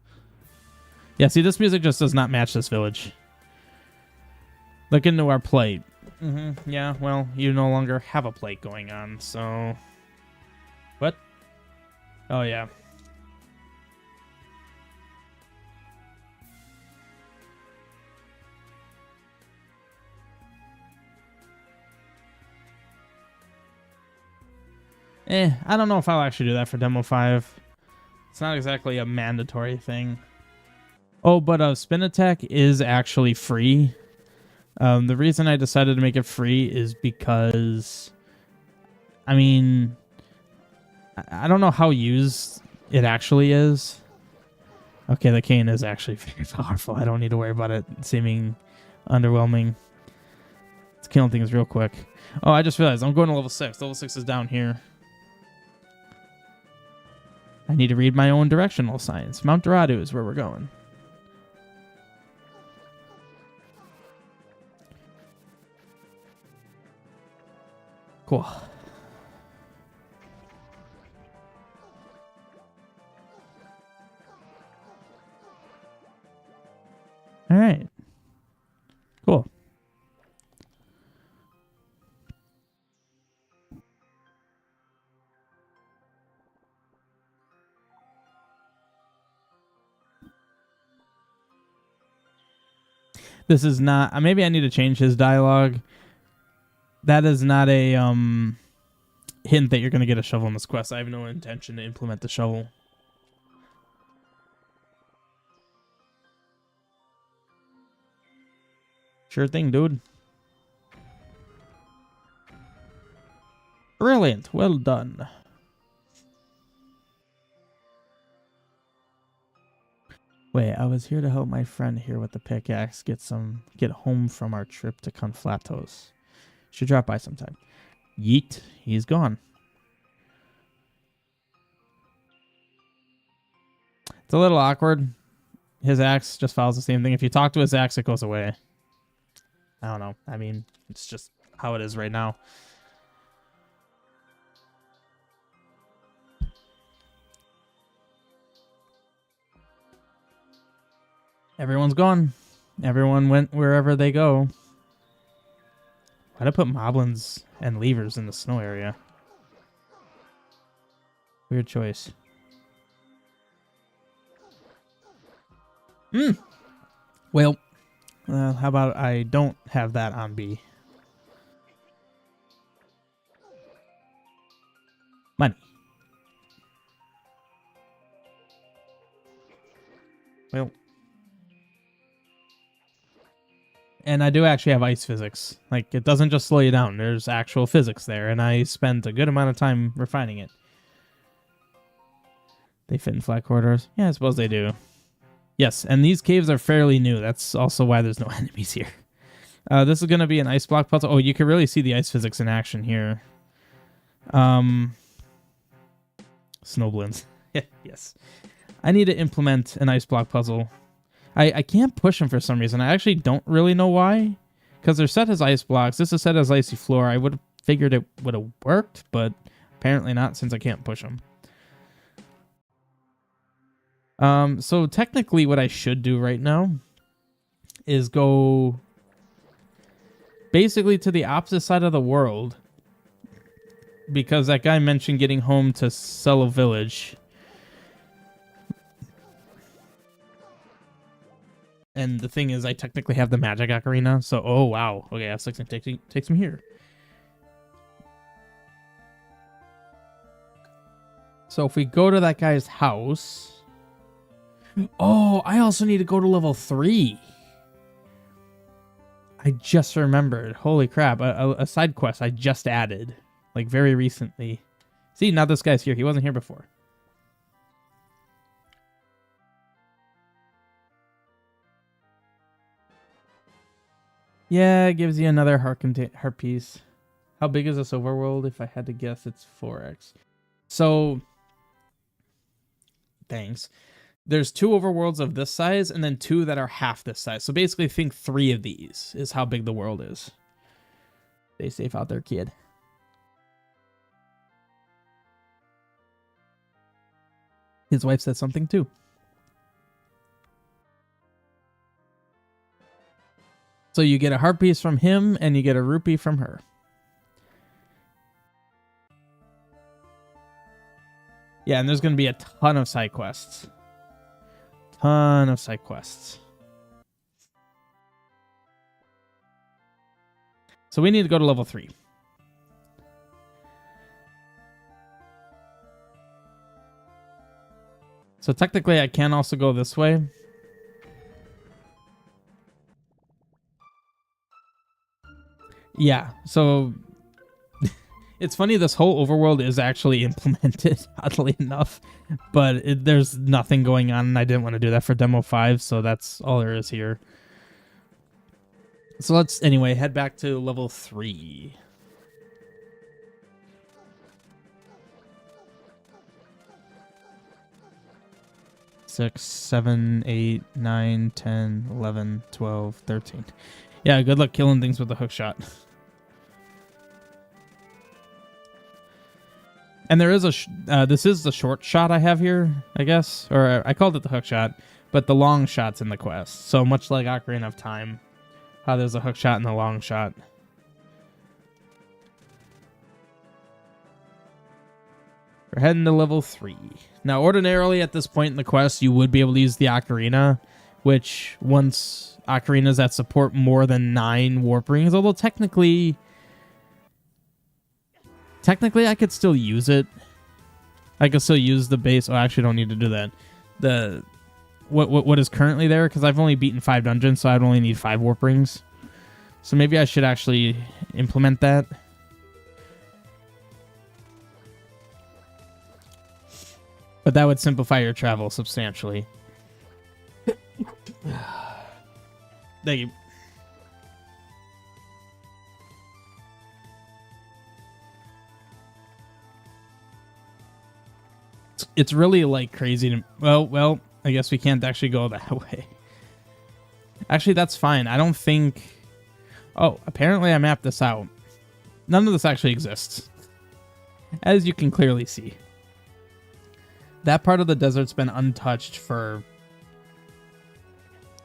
Yeah, see, this music just does not match this village. Look into our plate. Yeah, well, you no longer have a plate going on, so... What? Oh, yeah. I don't know if I'll actually do that for Demo 5. It's not exactly a mandatory thing. Oh, but Spin Attack is actually free. The reason I decided to make it free is because... I mean... I don't know how used it actually is. Okay, the cane is actually very powerful. I don't need to worry about it seeming underwhelming. It's killing things real quick. Oh, I just realized I'm going to level 6. Level 6 is down here. I need to read my own directional signs. Mount Dorado is where we're going. Cool. All right. Cool. This is not... maybe I need to change his dialogue. That is not a hint that you're going to get a shovel in this quest. I have no intention to implement the shovel. Sure thing, dude. Brilliant. Well done. Wait, I was here to help my friend here with the pickaxe get home from our trip to Conflatos. Should drop by sometime. Yeet. He's gone. It's a little awkward. His axe just follows the same thing. If you talk to his axe, it goes away. I don't know. I mean, it's just how it is right now. Everyone's gone. Everyone went wherever they go. Why'd I put moblins and levers in the snow area? Weird choice. Well, how about I don't have that on B? Money. Well. And I do actually have ice physics. Like, it doesn't just slow you down. There's actual physics there, and I spent a good amount of time refining it. They fit in flat corridors? Yeah, I suppose they do. Yes, and these caves are fairly new. That's also why there's no enemies here. This is going to be an ice block puzzle. Oh, you can really see the ice physics in action here. Snowblins. Yes. I need to implement an ice block puzzle. I can't push them for some reason. I actually don't really know why. Because they're set as ice blocks. This is set as icy floor. I would have figured it would have worked, but apparently not since I can't push them. So technically what I should do right now is go basically to the opposite side of the world. Because that guy mentioned getting home to Cello Village. And the thing is, I technically have the magic ocarina, so oh wow. Okay, F6 takes me here. So if we go to that guy's house... Oh, I also need to go to level 3. I just remembered. Holy crap, a side quest I just added. Like, very recently. See, now this guy's here. He wasn't here before. Yeah, it gives you another heart piece. How big is this overworld? If I had to guess, it's 4x. So, thanks. There's 2 overworlds of this size, and then 2 that are half this size. So basically, think 3 of these is how big the world is. Stay safe out there, kid. His wife said something too. So you get a heart piece from him, and you get a rupee from her. Yeah, and there's going to be a ton of side quests. Ton of side quests. So we need to go to level 3. So technically, I can also go this way. Yeah, so it's funny, this whole overworld is actually implemented, oddly enough, but there's nothing going on, and I didn't want to do that for Demo 5, so that's all there is here. So let's, anyway, head back to level 3. Six, 7, 8, 9, 10, 11, 12, 13. Yeah, good luck killing things with the hook shot. And there is a, this is the short shot I have here, I guess. Or I called it the hook shot, but the long shot's in the quest. So much like Ocarina of Time, how there's a hook shot and a long shot. We're heading to level 3. Now, ordinarily at this point in the quest, you would be able to use the Ocarina, which once Ocarinas that support more than 9 warp rings, although technically I could still use it. I could still use the base. Oh, I actually don't need to do that. The what is currently there, because I've only beaten 5 dungeons, so I'd only need 5 warp rings. So maybe I should actually implement that. But that would simplify your travel substantially. Thank you. It's really like crazy to, well, I guess we can't actually go that way. Actually, that's fine. I don't think... Oh, apparently I mapped this out. None of this actually exists, as you can clearly see. That part of the desert's been untouched for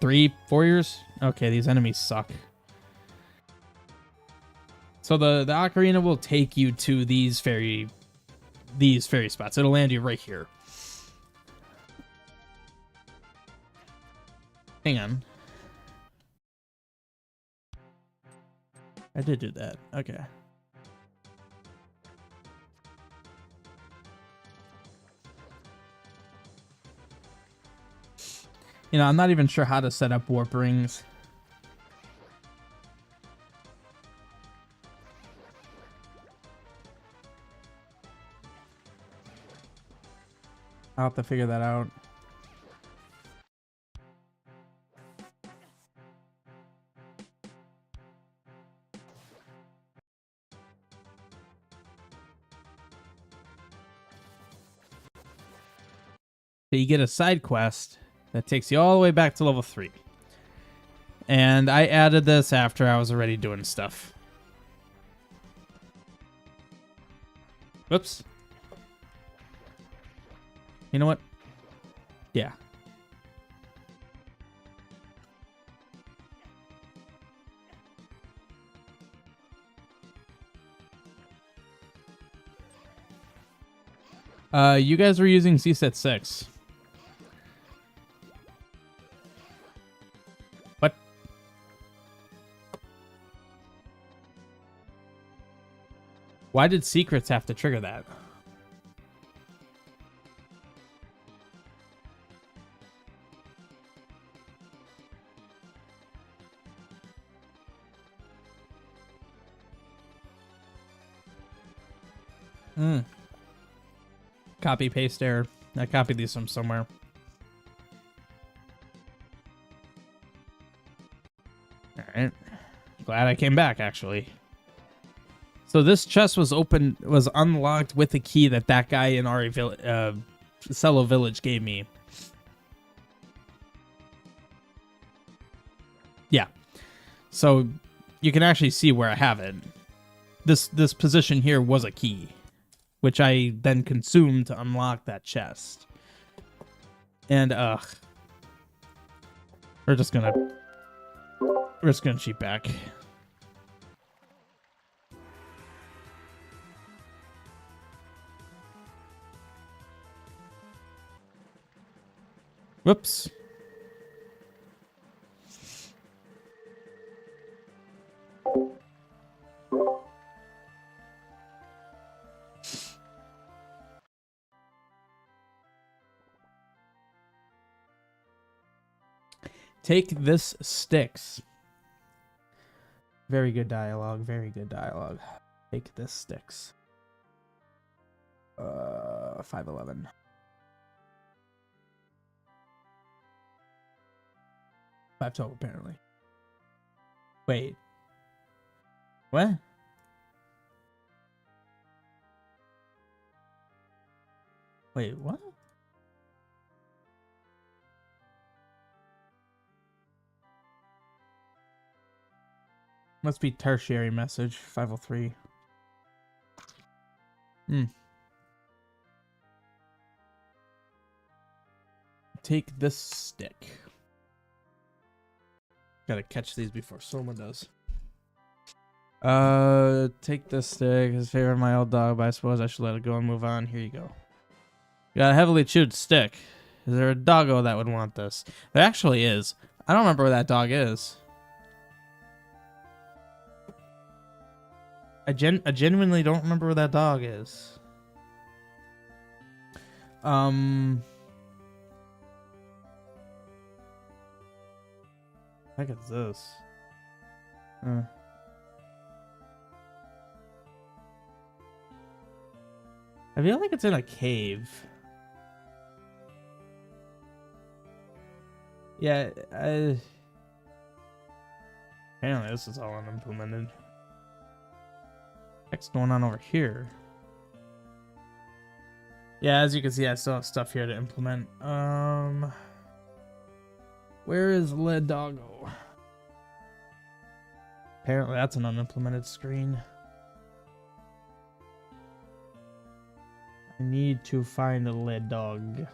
3-4 years. Okay, these enemies suck. So the ocarina will take you to these fairy spots. It'll land you right here. Hang on. I did do that. Okay. You know, I'm not even sure how to set up warp rings. I'll have to figure that out. So you get a side quest that takes you all the way back to level 3. And I added this after I was already doing stuff. Whoops. You know what? Yeah. You guys were using CSET 6. What? Why did secrets have to trigger that? Copy paste error. I copied these from somewhere. Alright. Glad I came back, actually. So this chest was unlocked with the key that guy in Cello Village gave me. Yeah. So you can actually see where I have it. This position here was a key, which I then consumed to unlock that chest. And, we're just gonna... We're just gonna cheat back. Whoops. Take this sticks. Very good dialogue. Very good dialogue. Take this sticks. 511. $512 apparently. Wait. What? Wait, what? Must be tertiary message. 503. Take this stick. Gotta catch these before someone does. Take this stick. His favorite, my old dog, but I suppose I should let it go and move on. Here you go. You got a heavily chewed stick. Is there a doggo that would want this? There actually is. I don't remember where that dog is. I genuinely don't remember where that dog is. Heck is this? I feel like it's in a cave. Yeah, apparently this is all unimplemented. What's going on over here? Yeah, as you can see, I still have stuff here to implement. Where is Lead Doggo? Apparently that's an unimplemented screen. I need to find a lead dog.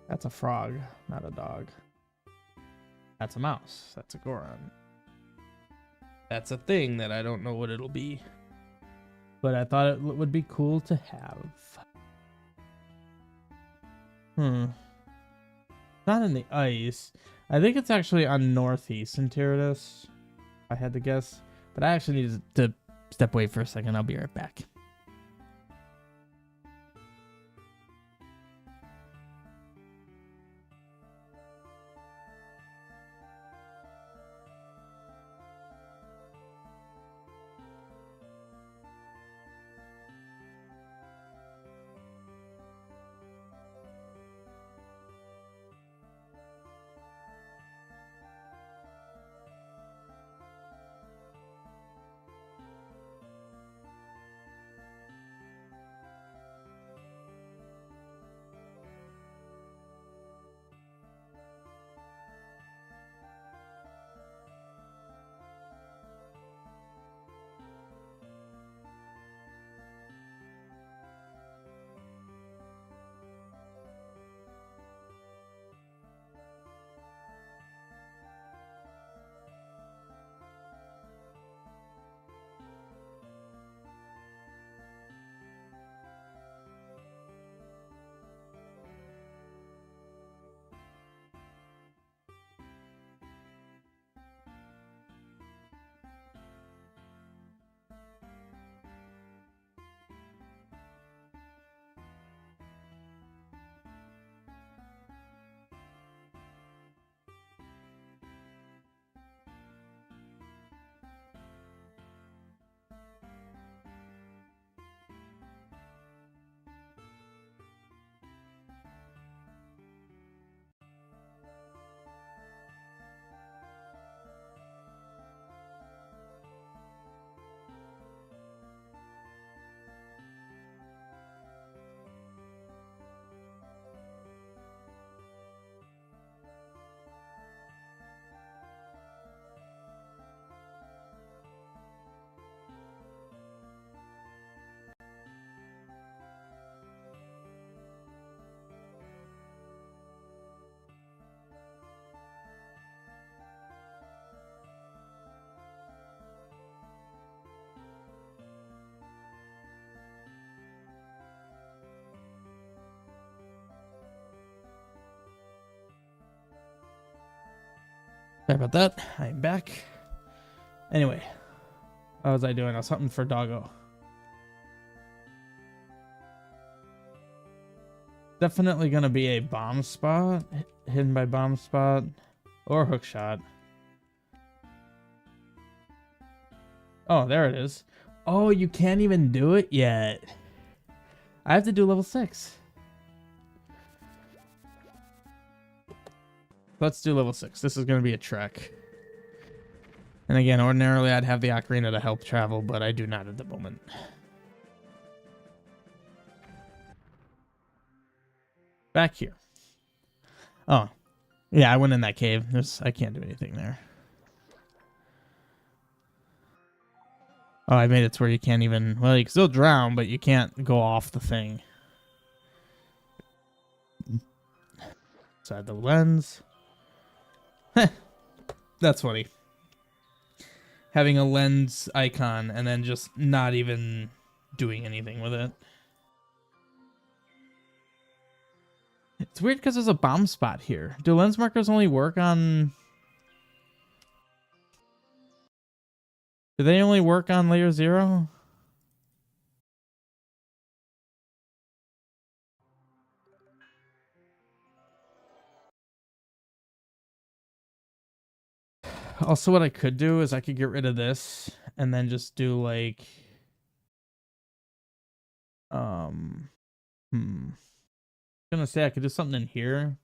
That's a frog, not a dog. That's a mouse. That's a Goron. That's a thing that I don't know what it'll be. But I thought it would be cool to have. Not in the ice. I think it's actually on northeast in Tyradus, if I had to guess. But I actually need to step away for a second. I'll be right back. Sorry about that. I'm back. Anyway, what was I doing? I was hunting for doggo. Definitely gonna be a bomb spot, hidden by bomb spot, or hook shot. Oh, there it is. Oh, you can't even do it yet. I have to do level 6. Let's do level 6. This is gonna be a trek. And again, ordinarily I'd have the ocarina to help travel, but I do not at the moment. Back here. Oh, yeah, I went in that cave. I can't do anything there. Oh, I made it to where you can't even... Well, you can still drown, but you can't go off the thing. Inside the lens. That's funny. Having a lens icon and then just not even doing anything with it. It's weird because there's a bomb spot here. Do lens markers only work on... Do they only work on layer 0? Also, what I could do is I could get rid of this and then just do like... I'm gonna say I could do something in here.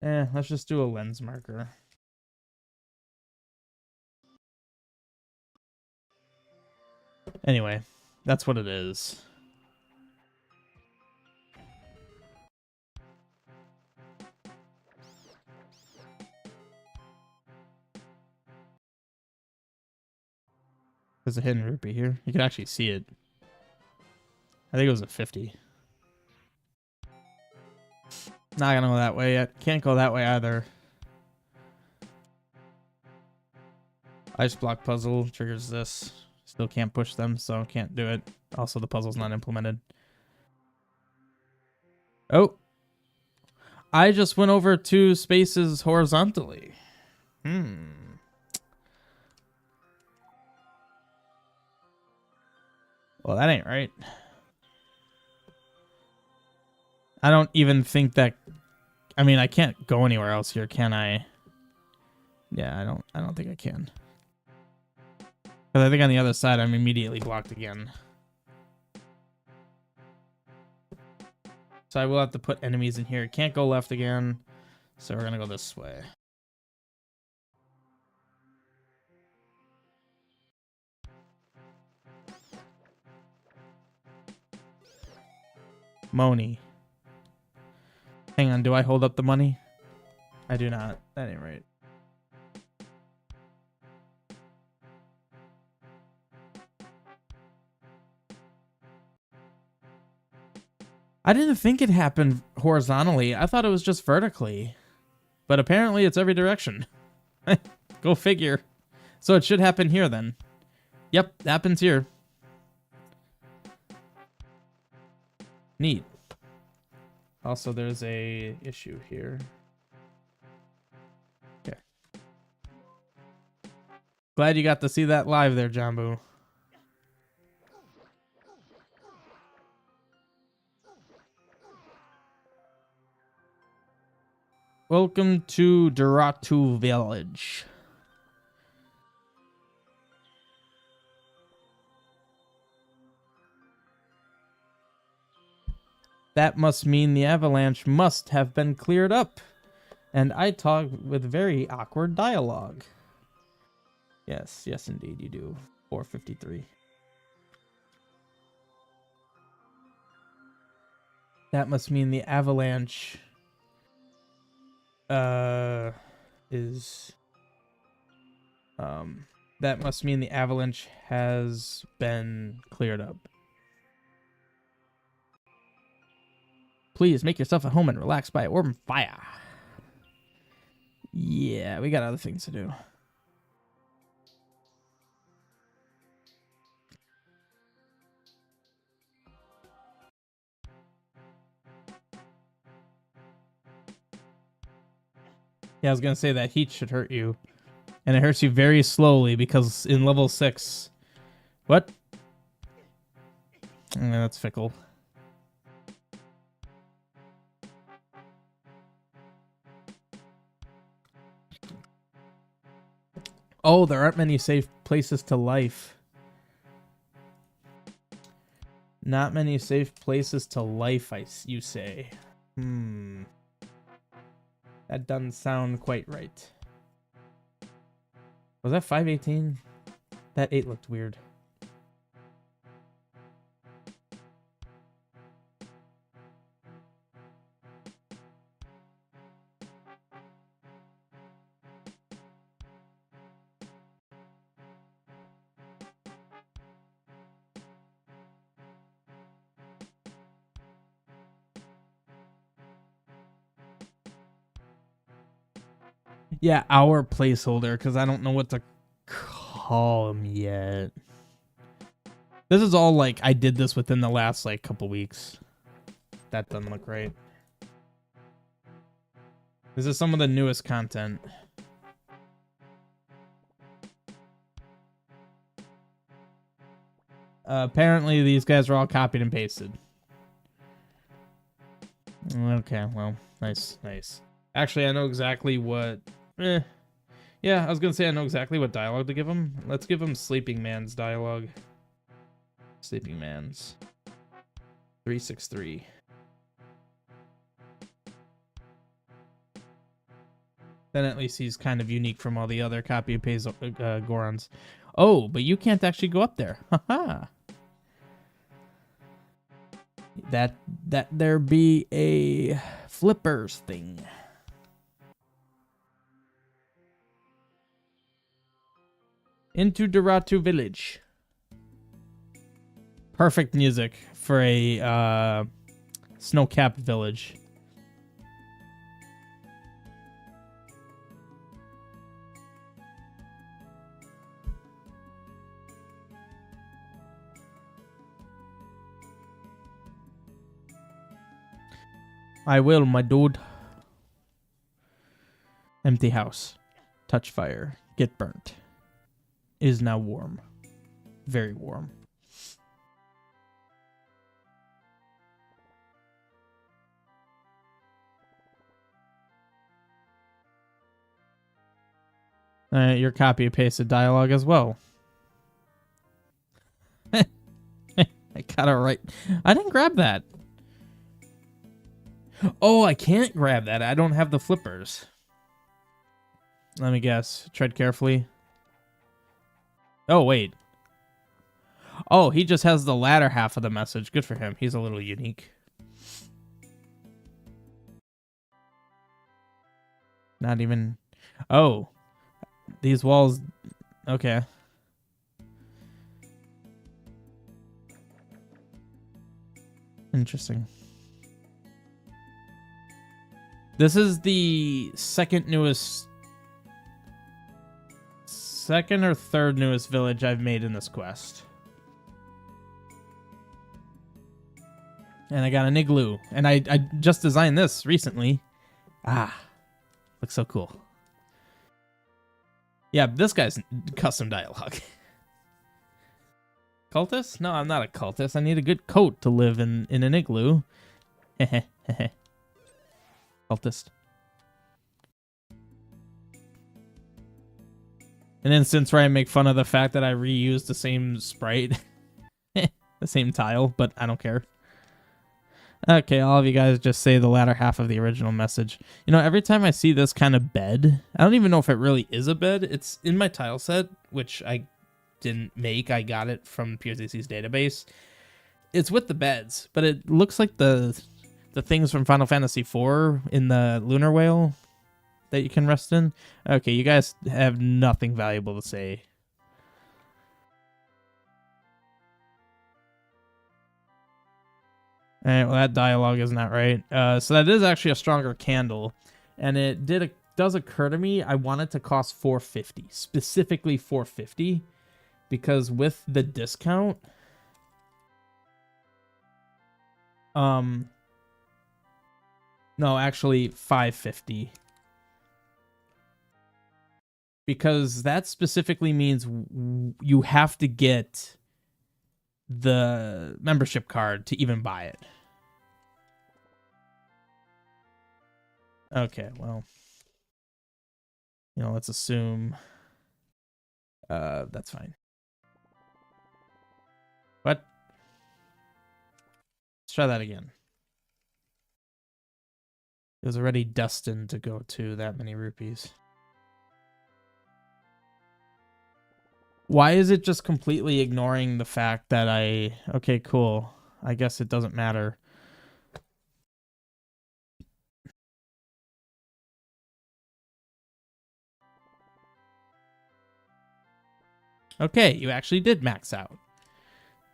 Let's just do a lens marker. Anyway, that's what it is. There's a hidden rupee here. You can actually see it. I think it was a 50. Not gonna go that way yet. Can't go that way either. Ice block puzzle triggers this. Still can't push them, so can't do it. Also, the puzzle's not implemented. Oh. I just went over 2 spaces horizontally. Well, that ain't right. I don't even think that... I mean, I can't go anywhere else here, can I? Yeah, I don't think I can. Because I think on the other side, I'm immediately blocked again. So I will have to put enemies in here. Can't go left again. So we're going to go this way. Moni. Hang on, do I hold up the money? I do not. That ain't right. I didn't think it happened horizontally. I thought it was just vertically. But apparently it's every direction. Go figure. So it should happen here then. Yep, happens here. Neat. Also, there's a issue here. Okay. Glad you got to see that live there, Jambu. Welcome to Duratu Village. That must mean the avalanche must have been cleared up. And I talk with very awkward dialogue. Yes, yes indeed you do. 453. That must mean the avalanche is that must mean the avalanche has been cleared up. Please make yourself at home and relax by orb and fire. Yeah, we got other things to do. Yeah, I was gonna say that heat should hurt you. And it hurts you very slowly because in level 6... What? That's fickle. Oh, there aren't many safe places to life. Not many safe places to life, you say. That doesn't sound quite right. Was that 518? That 8 looked weird. Yeah, our placeholder, because I don't know what to call him yet. This is all like, I did this within the last like couple weeks. That doesn't look right. This is some of the newest content. Apparently these guys are all copied and pasted. Okay, well, nice. Actually, I know exactly what... Yeah, I was gonna say I know exactly what dialogue to give him. Let's give him Sleeping Man's dialogue. Sleeping Man's. 363. Then at least he's kind of unique from all the other copy and paste Gorons. Oh, but you can't actually go up there. Haha. That there be a flippers thing. Into Doratu Village. Perfect music for a snow-capped village. I will, my dude. Empty house. Touch fire. Get burnt. Is now warm. Very warm. Your copy pasted dialogue as well. I got it right. I didn't grab that. Oh, I can't grab that. I don't have the flippers. Let me guess. Tread carefully. Oh, wait. Oh, he just has the latter half of the message. Good for him. He's a little unique. Not even... Oh. These walls... Okay. Interesting. This is the second or third newest village I've made in this quest. And I got an igloo. And I just designed this recently. Ah. Looks so cool. Yeah, this guy's custom dialogue. Cultist? No, I'm not a cultist. I need a good coat to live in an igloo. Cultist. An instance where I make fun of the fact that I reused the same sprite. The same tile, but I don't care. Okay, all of you guys just say the latter half of the original message. You know, every time I see this kind of bed, I don't even know if it really is a bed. It's in my tile set, which I didn't make. I got it from purezc's database. It's with the beds, but it looks like the things from Final Fantasy IV in the lunar whale that you can rest in. Okay, you guys have nothing valuable to say. All right, well, that dialogue is not right. So that is actually a stronger candle. And it does occur to me I want it to cost $450. Specifically $450. Because with the discount... No, actually $550. because that specifically means you have to get the membership card to even buy it. Okay, well, let's assume that's fine. What? Let's try that again. It was already destined to go to that many rupees. Why is it just completely ignoring the fact that okay, cool. I guess it doesn't matter. Okay, you actually did max out.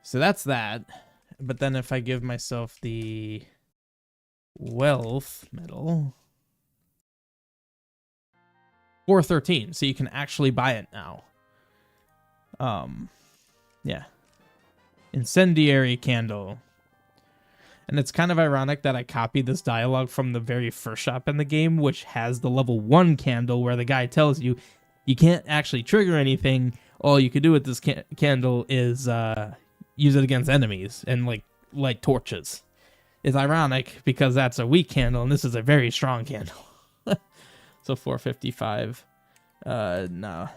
So that's that. But then if I give myself the wealth medal, 413, so you can actually buy it now. Yeah. Incendiary candle. And it's kind of ironic that I copied this dialogue from the very first shop in the game, which has the level 1 candle where the guy tells you you can't actually trigger anything. All you could do with this candle is use it against enemies and light torches. It's ironic because that's a weak candle and this is a very strong candle. So 455. No.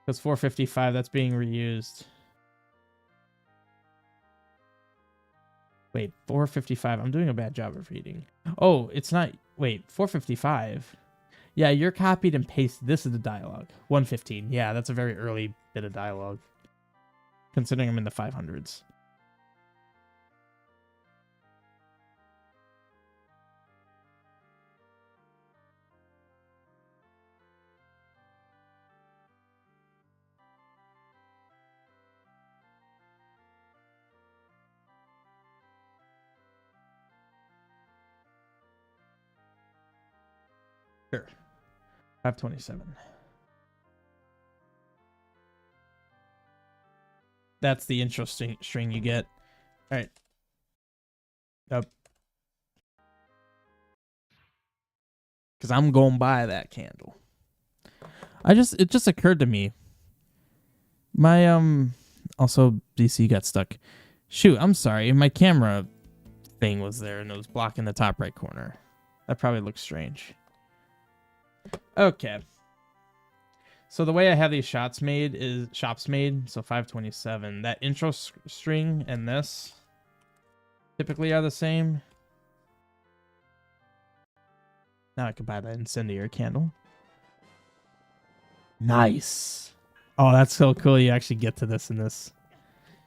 Because 455, that's being reused. Wait, 455. I'm doing a bad job of reading. Oh, it's not. Wait, 455. Yeah, you're copied and pasted. This is the dialogue. 115. Yeah, that's a very early bit of dialogue. Considering I'm in the 500s. Sure. 527. That's the intro string you get. All right. Yep. Because I'm going to buy that candle. It just occurred to me. My, also, DC got stuck. Shoot, I'm sorry. My camera thing was there and it was blocking the top right corner. That probably looks strange. Okay. So the way I have these shops made, so 527. That intro string and this typically are the same. Now I can buy that incendiary candle. Nice. Oh, that's so cool. You actually get to this in this.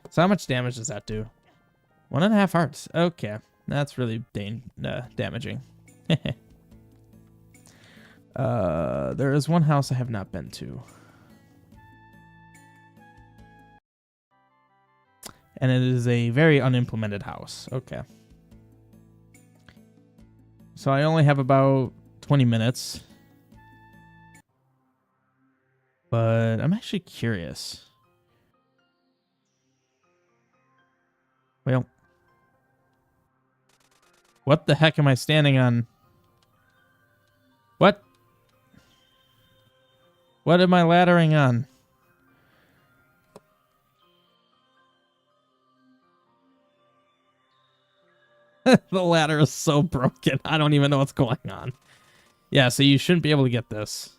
So how much damage does that do? 1.5 hearts. Okay. That's really damaging. There is one house I have not been to. And it is a very unimplemented house. Okay. So I only have about 20 minutes. But I'm actually curious. Well. What the heck am I standing on? What? What am I laddering on? The ladder is so broken. I don't even know what's going on. Yeah, so you shouldn't be able to get this.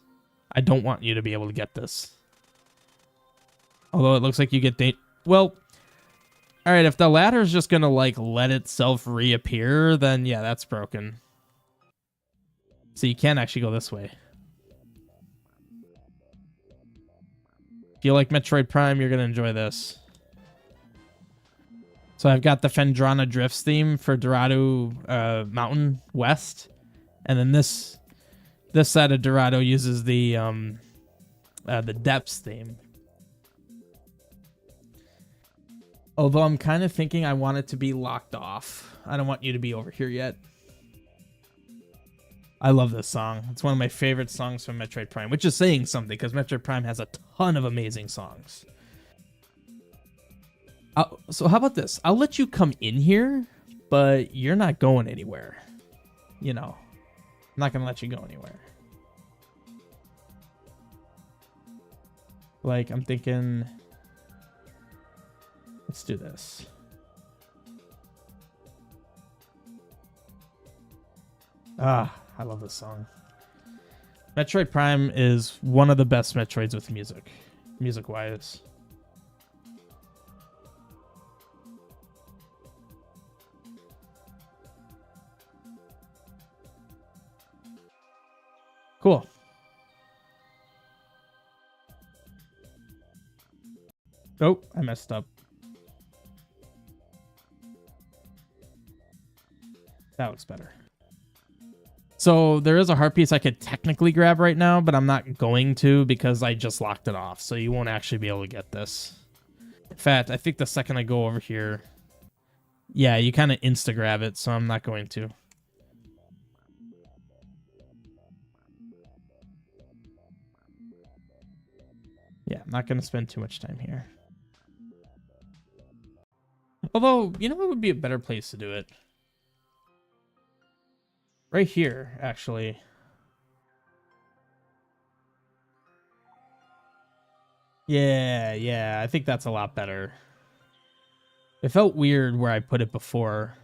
I don't want you to be able to get this. Although it looks like you get well, all right, if the ladder is just going to let itself reappear, then yeah, that's broken. So you can't actually go this way. If you like Metroid Prime, you're going to enjoy this. So I've got the Phendrana Drifts theme for Dorado Mountain West. And then this side of Dorado uses the Depths theme. Although I'm kind of thinking I want it to be locked off. I don't want you to be over here yet. I love this song. It's one of my favorite songs from Metroid Prime, which is saying something because Metroid Prime has a ton of amazing songs. So how about this? I'll let you come in here, but you're not going anywhere. I'm not going to let you go anywhere. Like, I'm thinking, let's do this. Ah, I love this song. Metroid Prime is one of the best Metroids with music-wise. Cool. Oh, I messed up. That looks better. So there is a heart piece I could technically grab right now, but I'm not going to because I just locked it off. So you won't actually be able to get this. In fact, I think the second I go over here, yeah, you kind of insta-grab it, so I'm not going to. Yeah, I'm not going to spend too much time here. Although, you know what would be a better place to do it? Right here, actually. Yeah, I think that's a lot better. It felt weird where I put it before,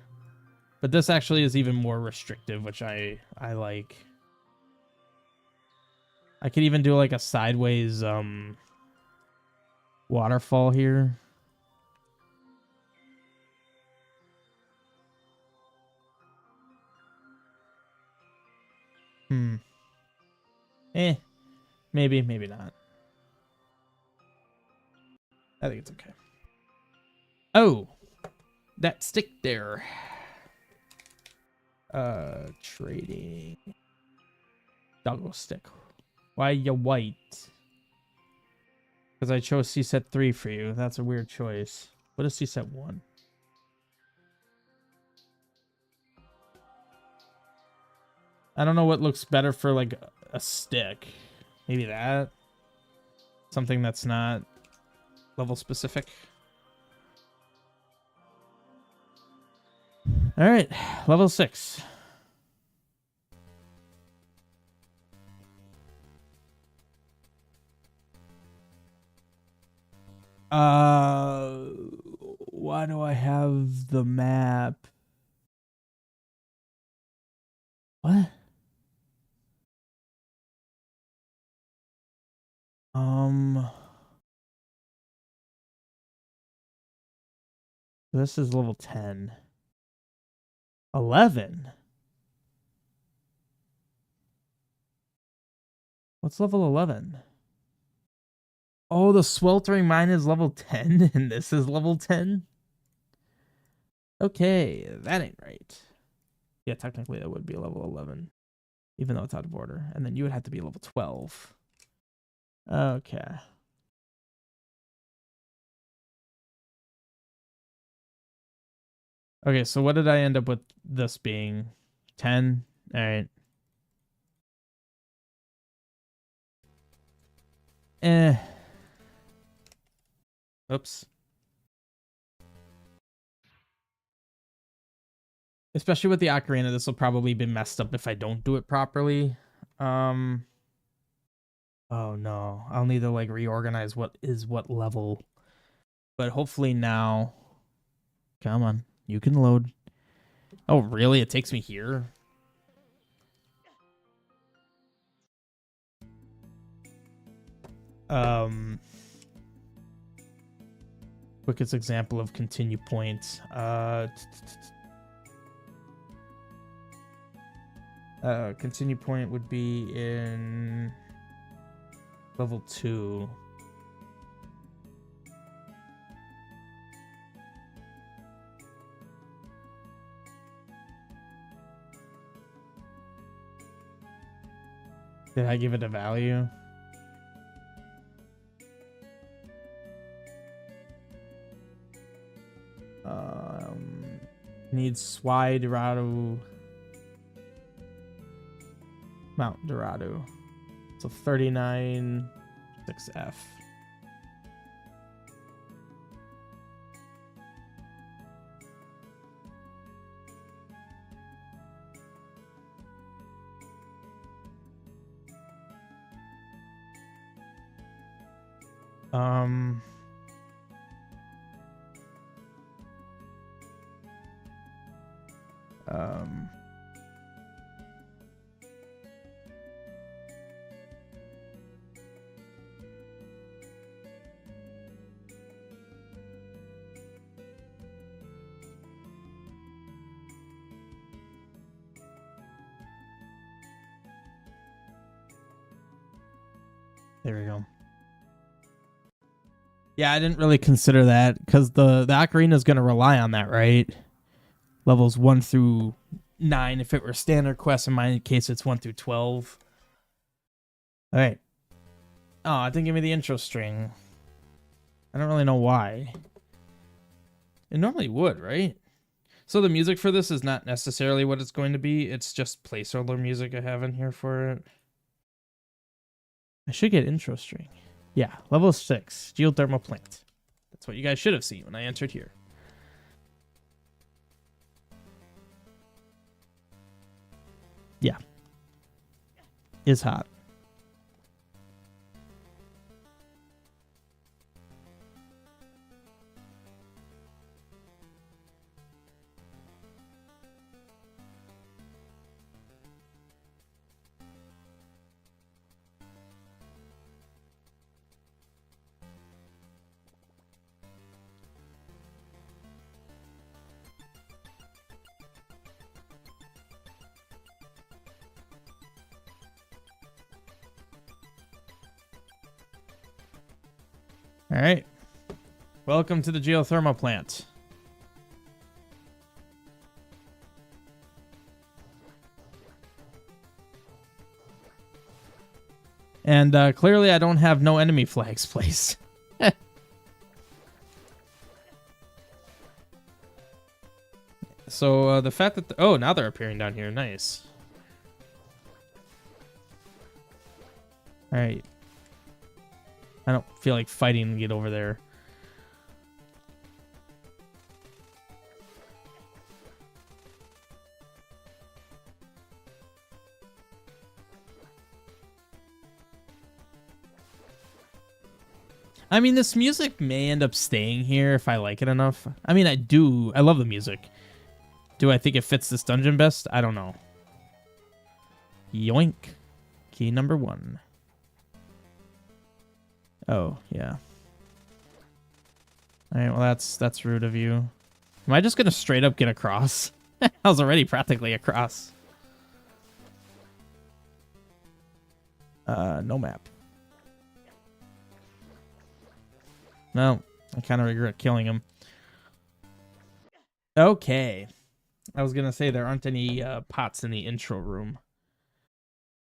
but this actually is even more restrictive, which I like. I could even do like a sideways waterfall here. Maybe, maybe not. I think it's okay. Oh, that stick there. Trading. Doggo stick. Why you white? Because I chose C-set 3 for you. That's a weird choice. What is C-set 1? I don't know what looks better for like a stick. Maybe that. Something that's not level specific. All right, level 6. Why do I have the map? What? This is level 10. 11? What's level 11? Oh, the Sweltering Mine is level 10 and this is level 10? Okay, that ain't right. Yeah, technically that would be level 11, even though it's out of order. And then you would have to be level 12. Okay. Okay, so what did I end up with this being? 10? All right. Oops. Especially with the ocarina, this will probably be messed up if I don't do it properly. Oh no, I'll need to like reorganize what is what level. But hopefully now, come on, you can load. Oh really? It takes me here? Quickest example of continue points. Continue point would be in level 2. Did I give it a value? Needs Swai Dorado. Mount Dorado. So 39 6F. Um. There we go. Yeah, I didn't really consider that because the ocarina is going to rely on that, right? Levels 1 through 9 if it were standard quest. In my case, it's 1 through 12. All right. Oh, it didn't give me the intro string. I don't really know why. It normally would, right? So the music for this is not necessarily what it's going to be. It's just placeholder music I have in here for it. I should get intro string. Yeah, level 6, geothermal plant. That's what you guys should have seen when I entered here. Yeah. Is hot. All right. Welcome to the geothermal plant. And clearly I don't have no enemy flags placed. So the fact that... oh, now they're appearing down here. Nice. All right. I don't feel like fighting to get over there. I mean, this music may end up staying here if I like it enough. I mean, I do. I love the music. Do I think it fits this dungeon best? I don't know. Yoink. Key number 1. Oh, yeah. Alright, well, that's rude of you. Am I just gonna straight up get across? I was already practically across. No map. No, I kind of regret killing him. Okay. I was gonna say there aren't any pots in the intro room.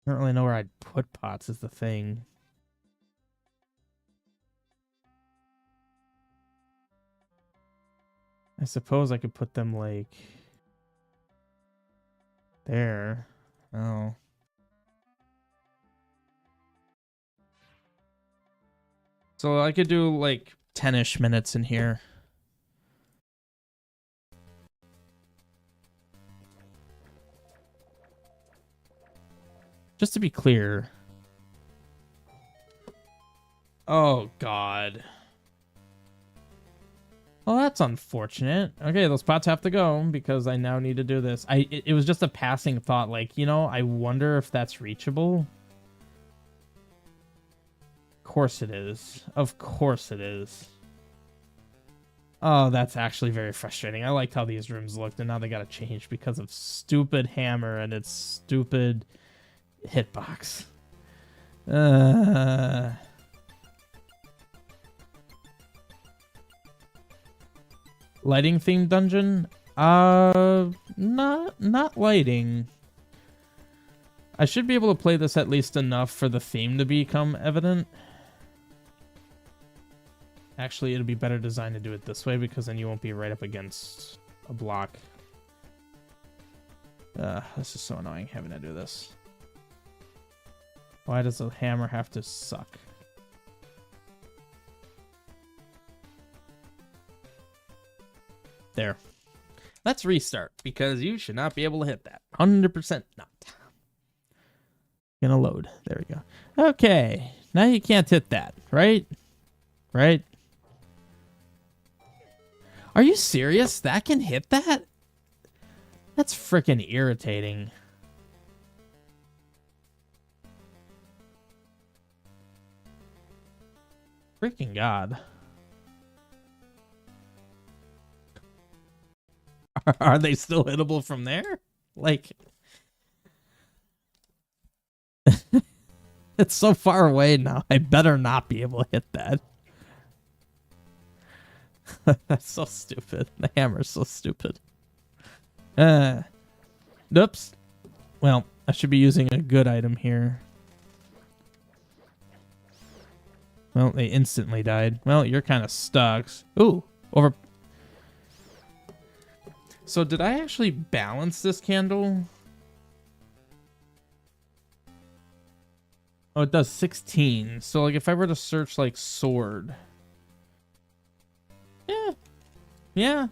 I don't really know where I'd put pots is the thing. I suppose I could put them like there. Oh. So I could do like 10-ish minutes in here. Just to be clear. Oh, God. Well, that's unfortunate. Okay, those pots have to go because I now need to do this. It was just a passing thought, like, you know, I wonder if that's reachable. Of course it is. Of course it is. Oh, that's actually very frustrating. I liked how these rooms looked, and now they gotta change because of stupid hammer and its stupid hitbox. Lighting themed dungeon? Not lighting. I should be able to play this at least enough for the theme to become evident. Actually, it'll be better designed to do it this way because then you won't be right up against a block. This is so annoying having to do this. Why does the hammer have to suck? There. Let's restart because you should not be able to hit that. 100% not. Gonna load. There we go. Okay. Now you can't hit that, right? Right? Are you serious? That can hit that? That's freaking irritating. Freaking God. Are they still hittable from there? Like, it's so far away now. I better not be able to hit that. That's so stupid. The hammer's so stupid. Oops. Well, I should be using a good item here. Well, they instantly died. Well, you're kind of stuck. Ooh, over. So did I actually balance this candle? Oh, it does 16. So like if I were to search like sword. Yeah. Yeah.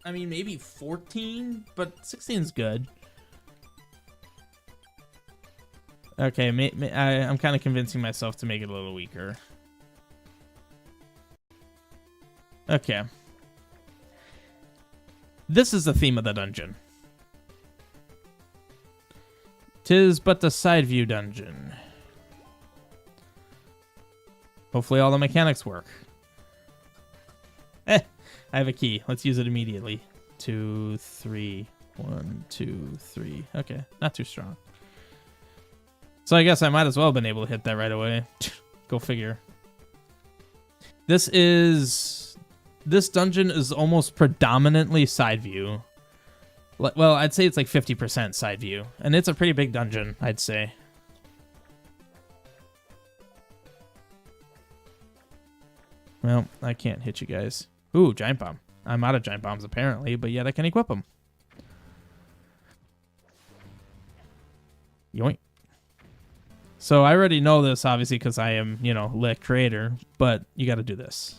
I mean, maybe 14, but 16 is good. Okay, I'm kind of convincing myself to make it a little weaker. Okay. This is the theme of the dungeon. 'Tis but the side view dungeon. Hopefully all the mechanics work. I have a key. Let's use it immediately. 2, 3. 1, 2, 3. Okay, not too strong. So I guess I might as well have been able to hit that right away. Go figure. This dungeon is almost predominantly side view. Well, I'd say it's like 50% side view. And it's a pretty big dungeon, I'd say. Well, I can't hit you guys. Ooh, giant bomb. I'm out of giant bombs apparently, but yet I can equip them. Yoink. So I already know this, obviously, because I am, you know, lit creator, but you got to do this.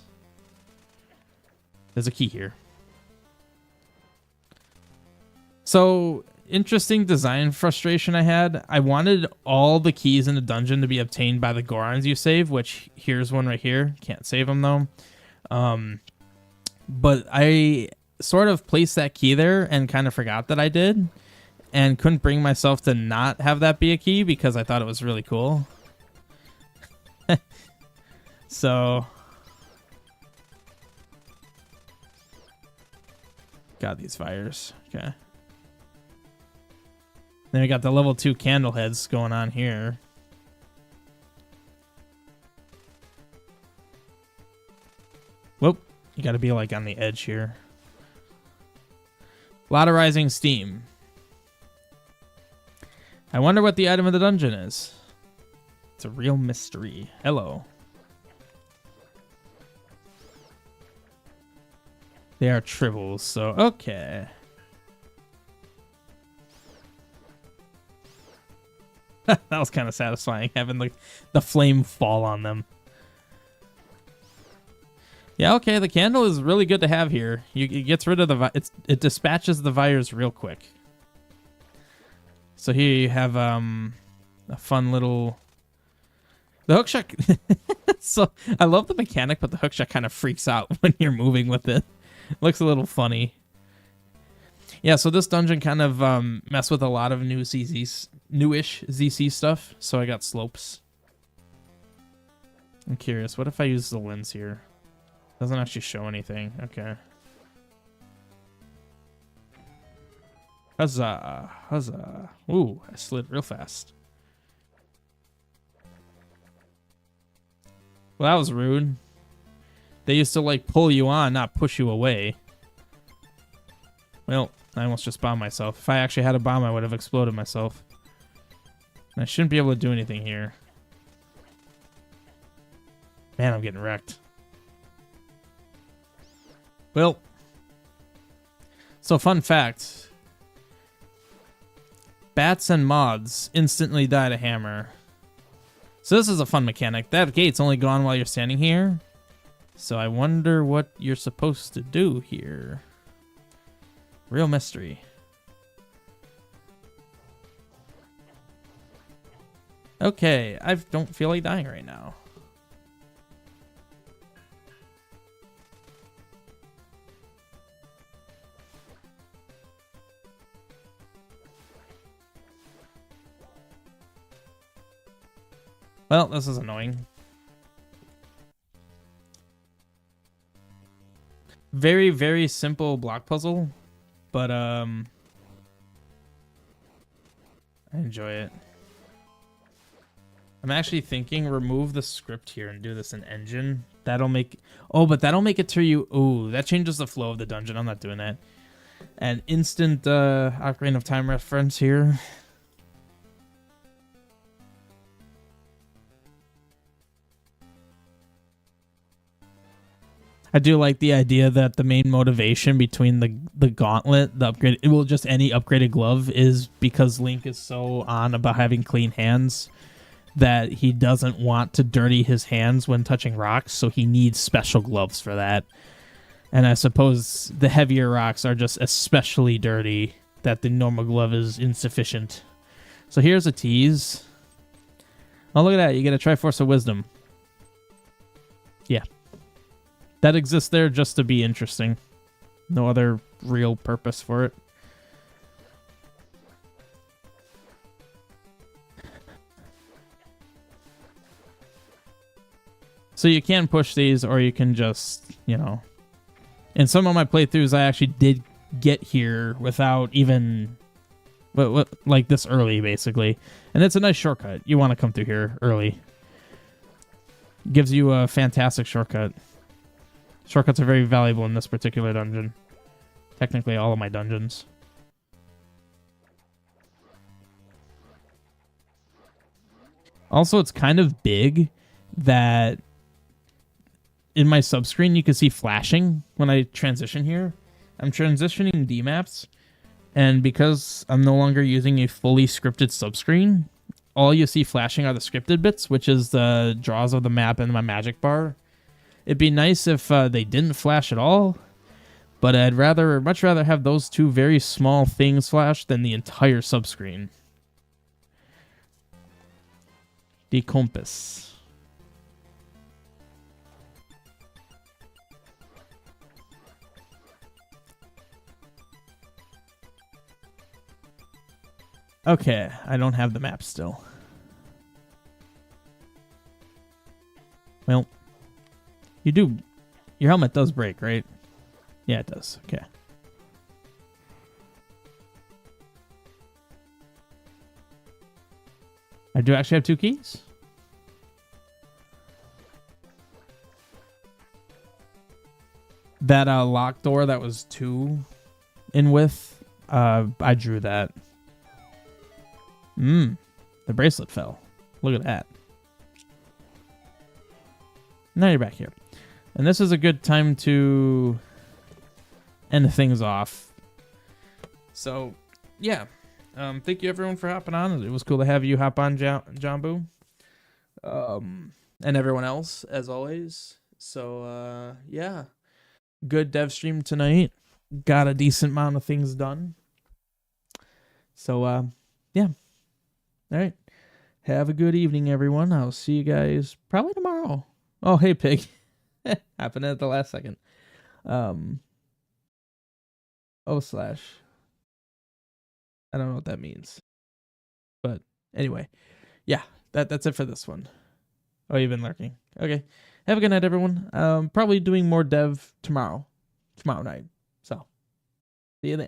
There's a key here. So, interesting design frustration I had. I wanted all the keys in the dungeon to be obtained by the Gorons you save, which here's one right here. Can't save them, though. But I sort of placed that key there and kind of forgot that I did. And couldn't bring myself to not have that be a key because I thought it was really cool. So... got these fires. Okay. Then we got the level 2 candle heads going on here. Whoop. You gotta be like on the edge here. A lot of rising steam. I wonder what the item of the dungeon is. It's a real mystery. Hello. They are tribbles, so okay. That was kind of satisfying, having the flame fall on them. Yeah, okay, the candle is really good to have here. It gets rid of it dispatches the virus real quick. So here you have a fun little... The hookshot... So, I love the mechanic, but the hookshot kind of freaks out when you're moving with it. Looks a little funny. Yeah, so this dungeon kind of messed with a lot of newish ZC stuff, so I got slopes. I'm curious, what if I use the lens here? Doesn't actually show anything. Okay. Huzzah. Huzzah. Ooh, I slid real fast. Well, that was rude. They used to, like, pull you on, not push you away. Well, I almost just bombed myself. If I actually had a bomb, I would have exploded myself. And I shouldn't be able to do anything here. Man, I'm getting wrecked. Well. So, fun fact. Bats and moths instantly die to hammer. So this is a fun mechanic. That gate's only gone while you're standing here. So I wonder what you're supposed to do here. Real mystery. Okay, I don't feel like dying right now. Well, this is annoying. Very, very simple block puzzle, but I enjoy it. I'm actually thinking remove the script here and do this in engine. That'll make... Oh, but that'll make it to you... Ooh, that changes the flow of the dungeon. I'm not doing that. An instant Ocarina of Time reference here. I do like the idea that the main motivation between the gauntlet, the upgrade, well, just any upgraded glove, is because Link is so on about having clean hands that he doesn't want to dirty his hands when touching rocks, so he needs special gloves for that. And I suppose the heavier rocks are just especially dirty, that the normal glove is insufficient. So here's a tease. Oh, look at that. You get a Triforce of Wisdom. Yeah. That exists there just to be interesting. No other real purpose for it. So you can push these, or you can just, you know... In some of my playthroughs, I actually did get here without even... like this early, basically. And it's a nice shortcut. You want to come through here early. Gives you a fantastic shortcut. Shortcuts are very valuable in this particular dungeon. Technically, all of my dungeons. Also, it's kind of big that in my subscreen you can see flashing when I transition here. I'm transitioning D-maps, and because I'm no longer using a fully scripted subscreen, all you see flashing are the scripted bits, which is the draws of the map and my magic bar. It'd be nice if they didn't flash at all, but I'd much rather have those two very small things flash than the entire subscreen. The compass. Okay, I don't have the map still. Well... You do... Your helmet does break, right? Yeah, it does. Okay. I do actually have 2 keys? That lock door that was 2 in width, I drew that. The bracelet fell. Look at that. Now you're back here. And this is a good time to end things off. So, yeah. Thank you, everyone, for hopping on. It was cool to have you hop on, Jambu. And everyone else, as always. So, yeah. Good dev stream tonight. Got a decent amount of things done. So, yeah. All right. Have a good evening, everyone. I'll see you guys probably tomorrow. Oh, hey, Pig. Happened at the last second. / I don't know what that means. But anyway. Yeah, that's it for this one. Oh, you've been lurking. Okay. Have a good night, everyone. Probably doing more dev tomorrow. Tomorrow night. So, see you then.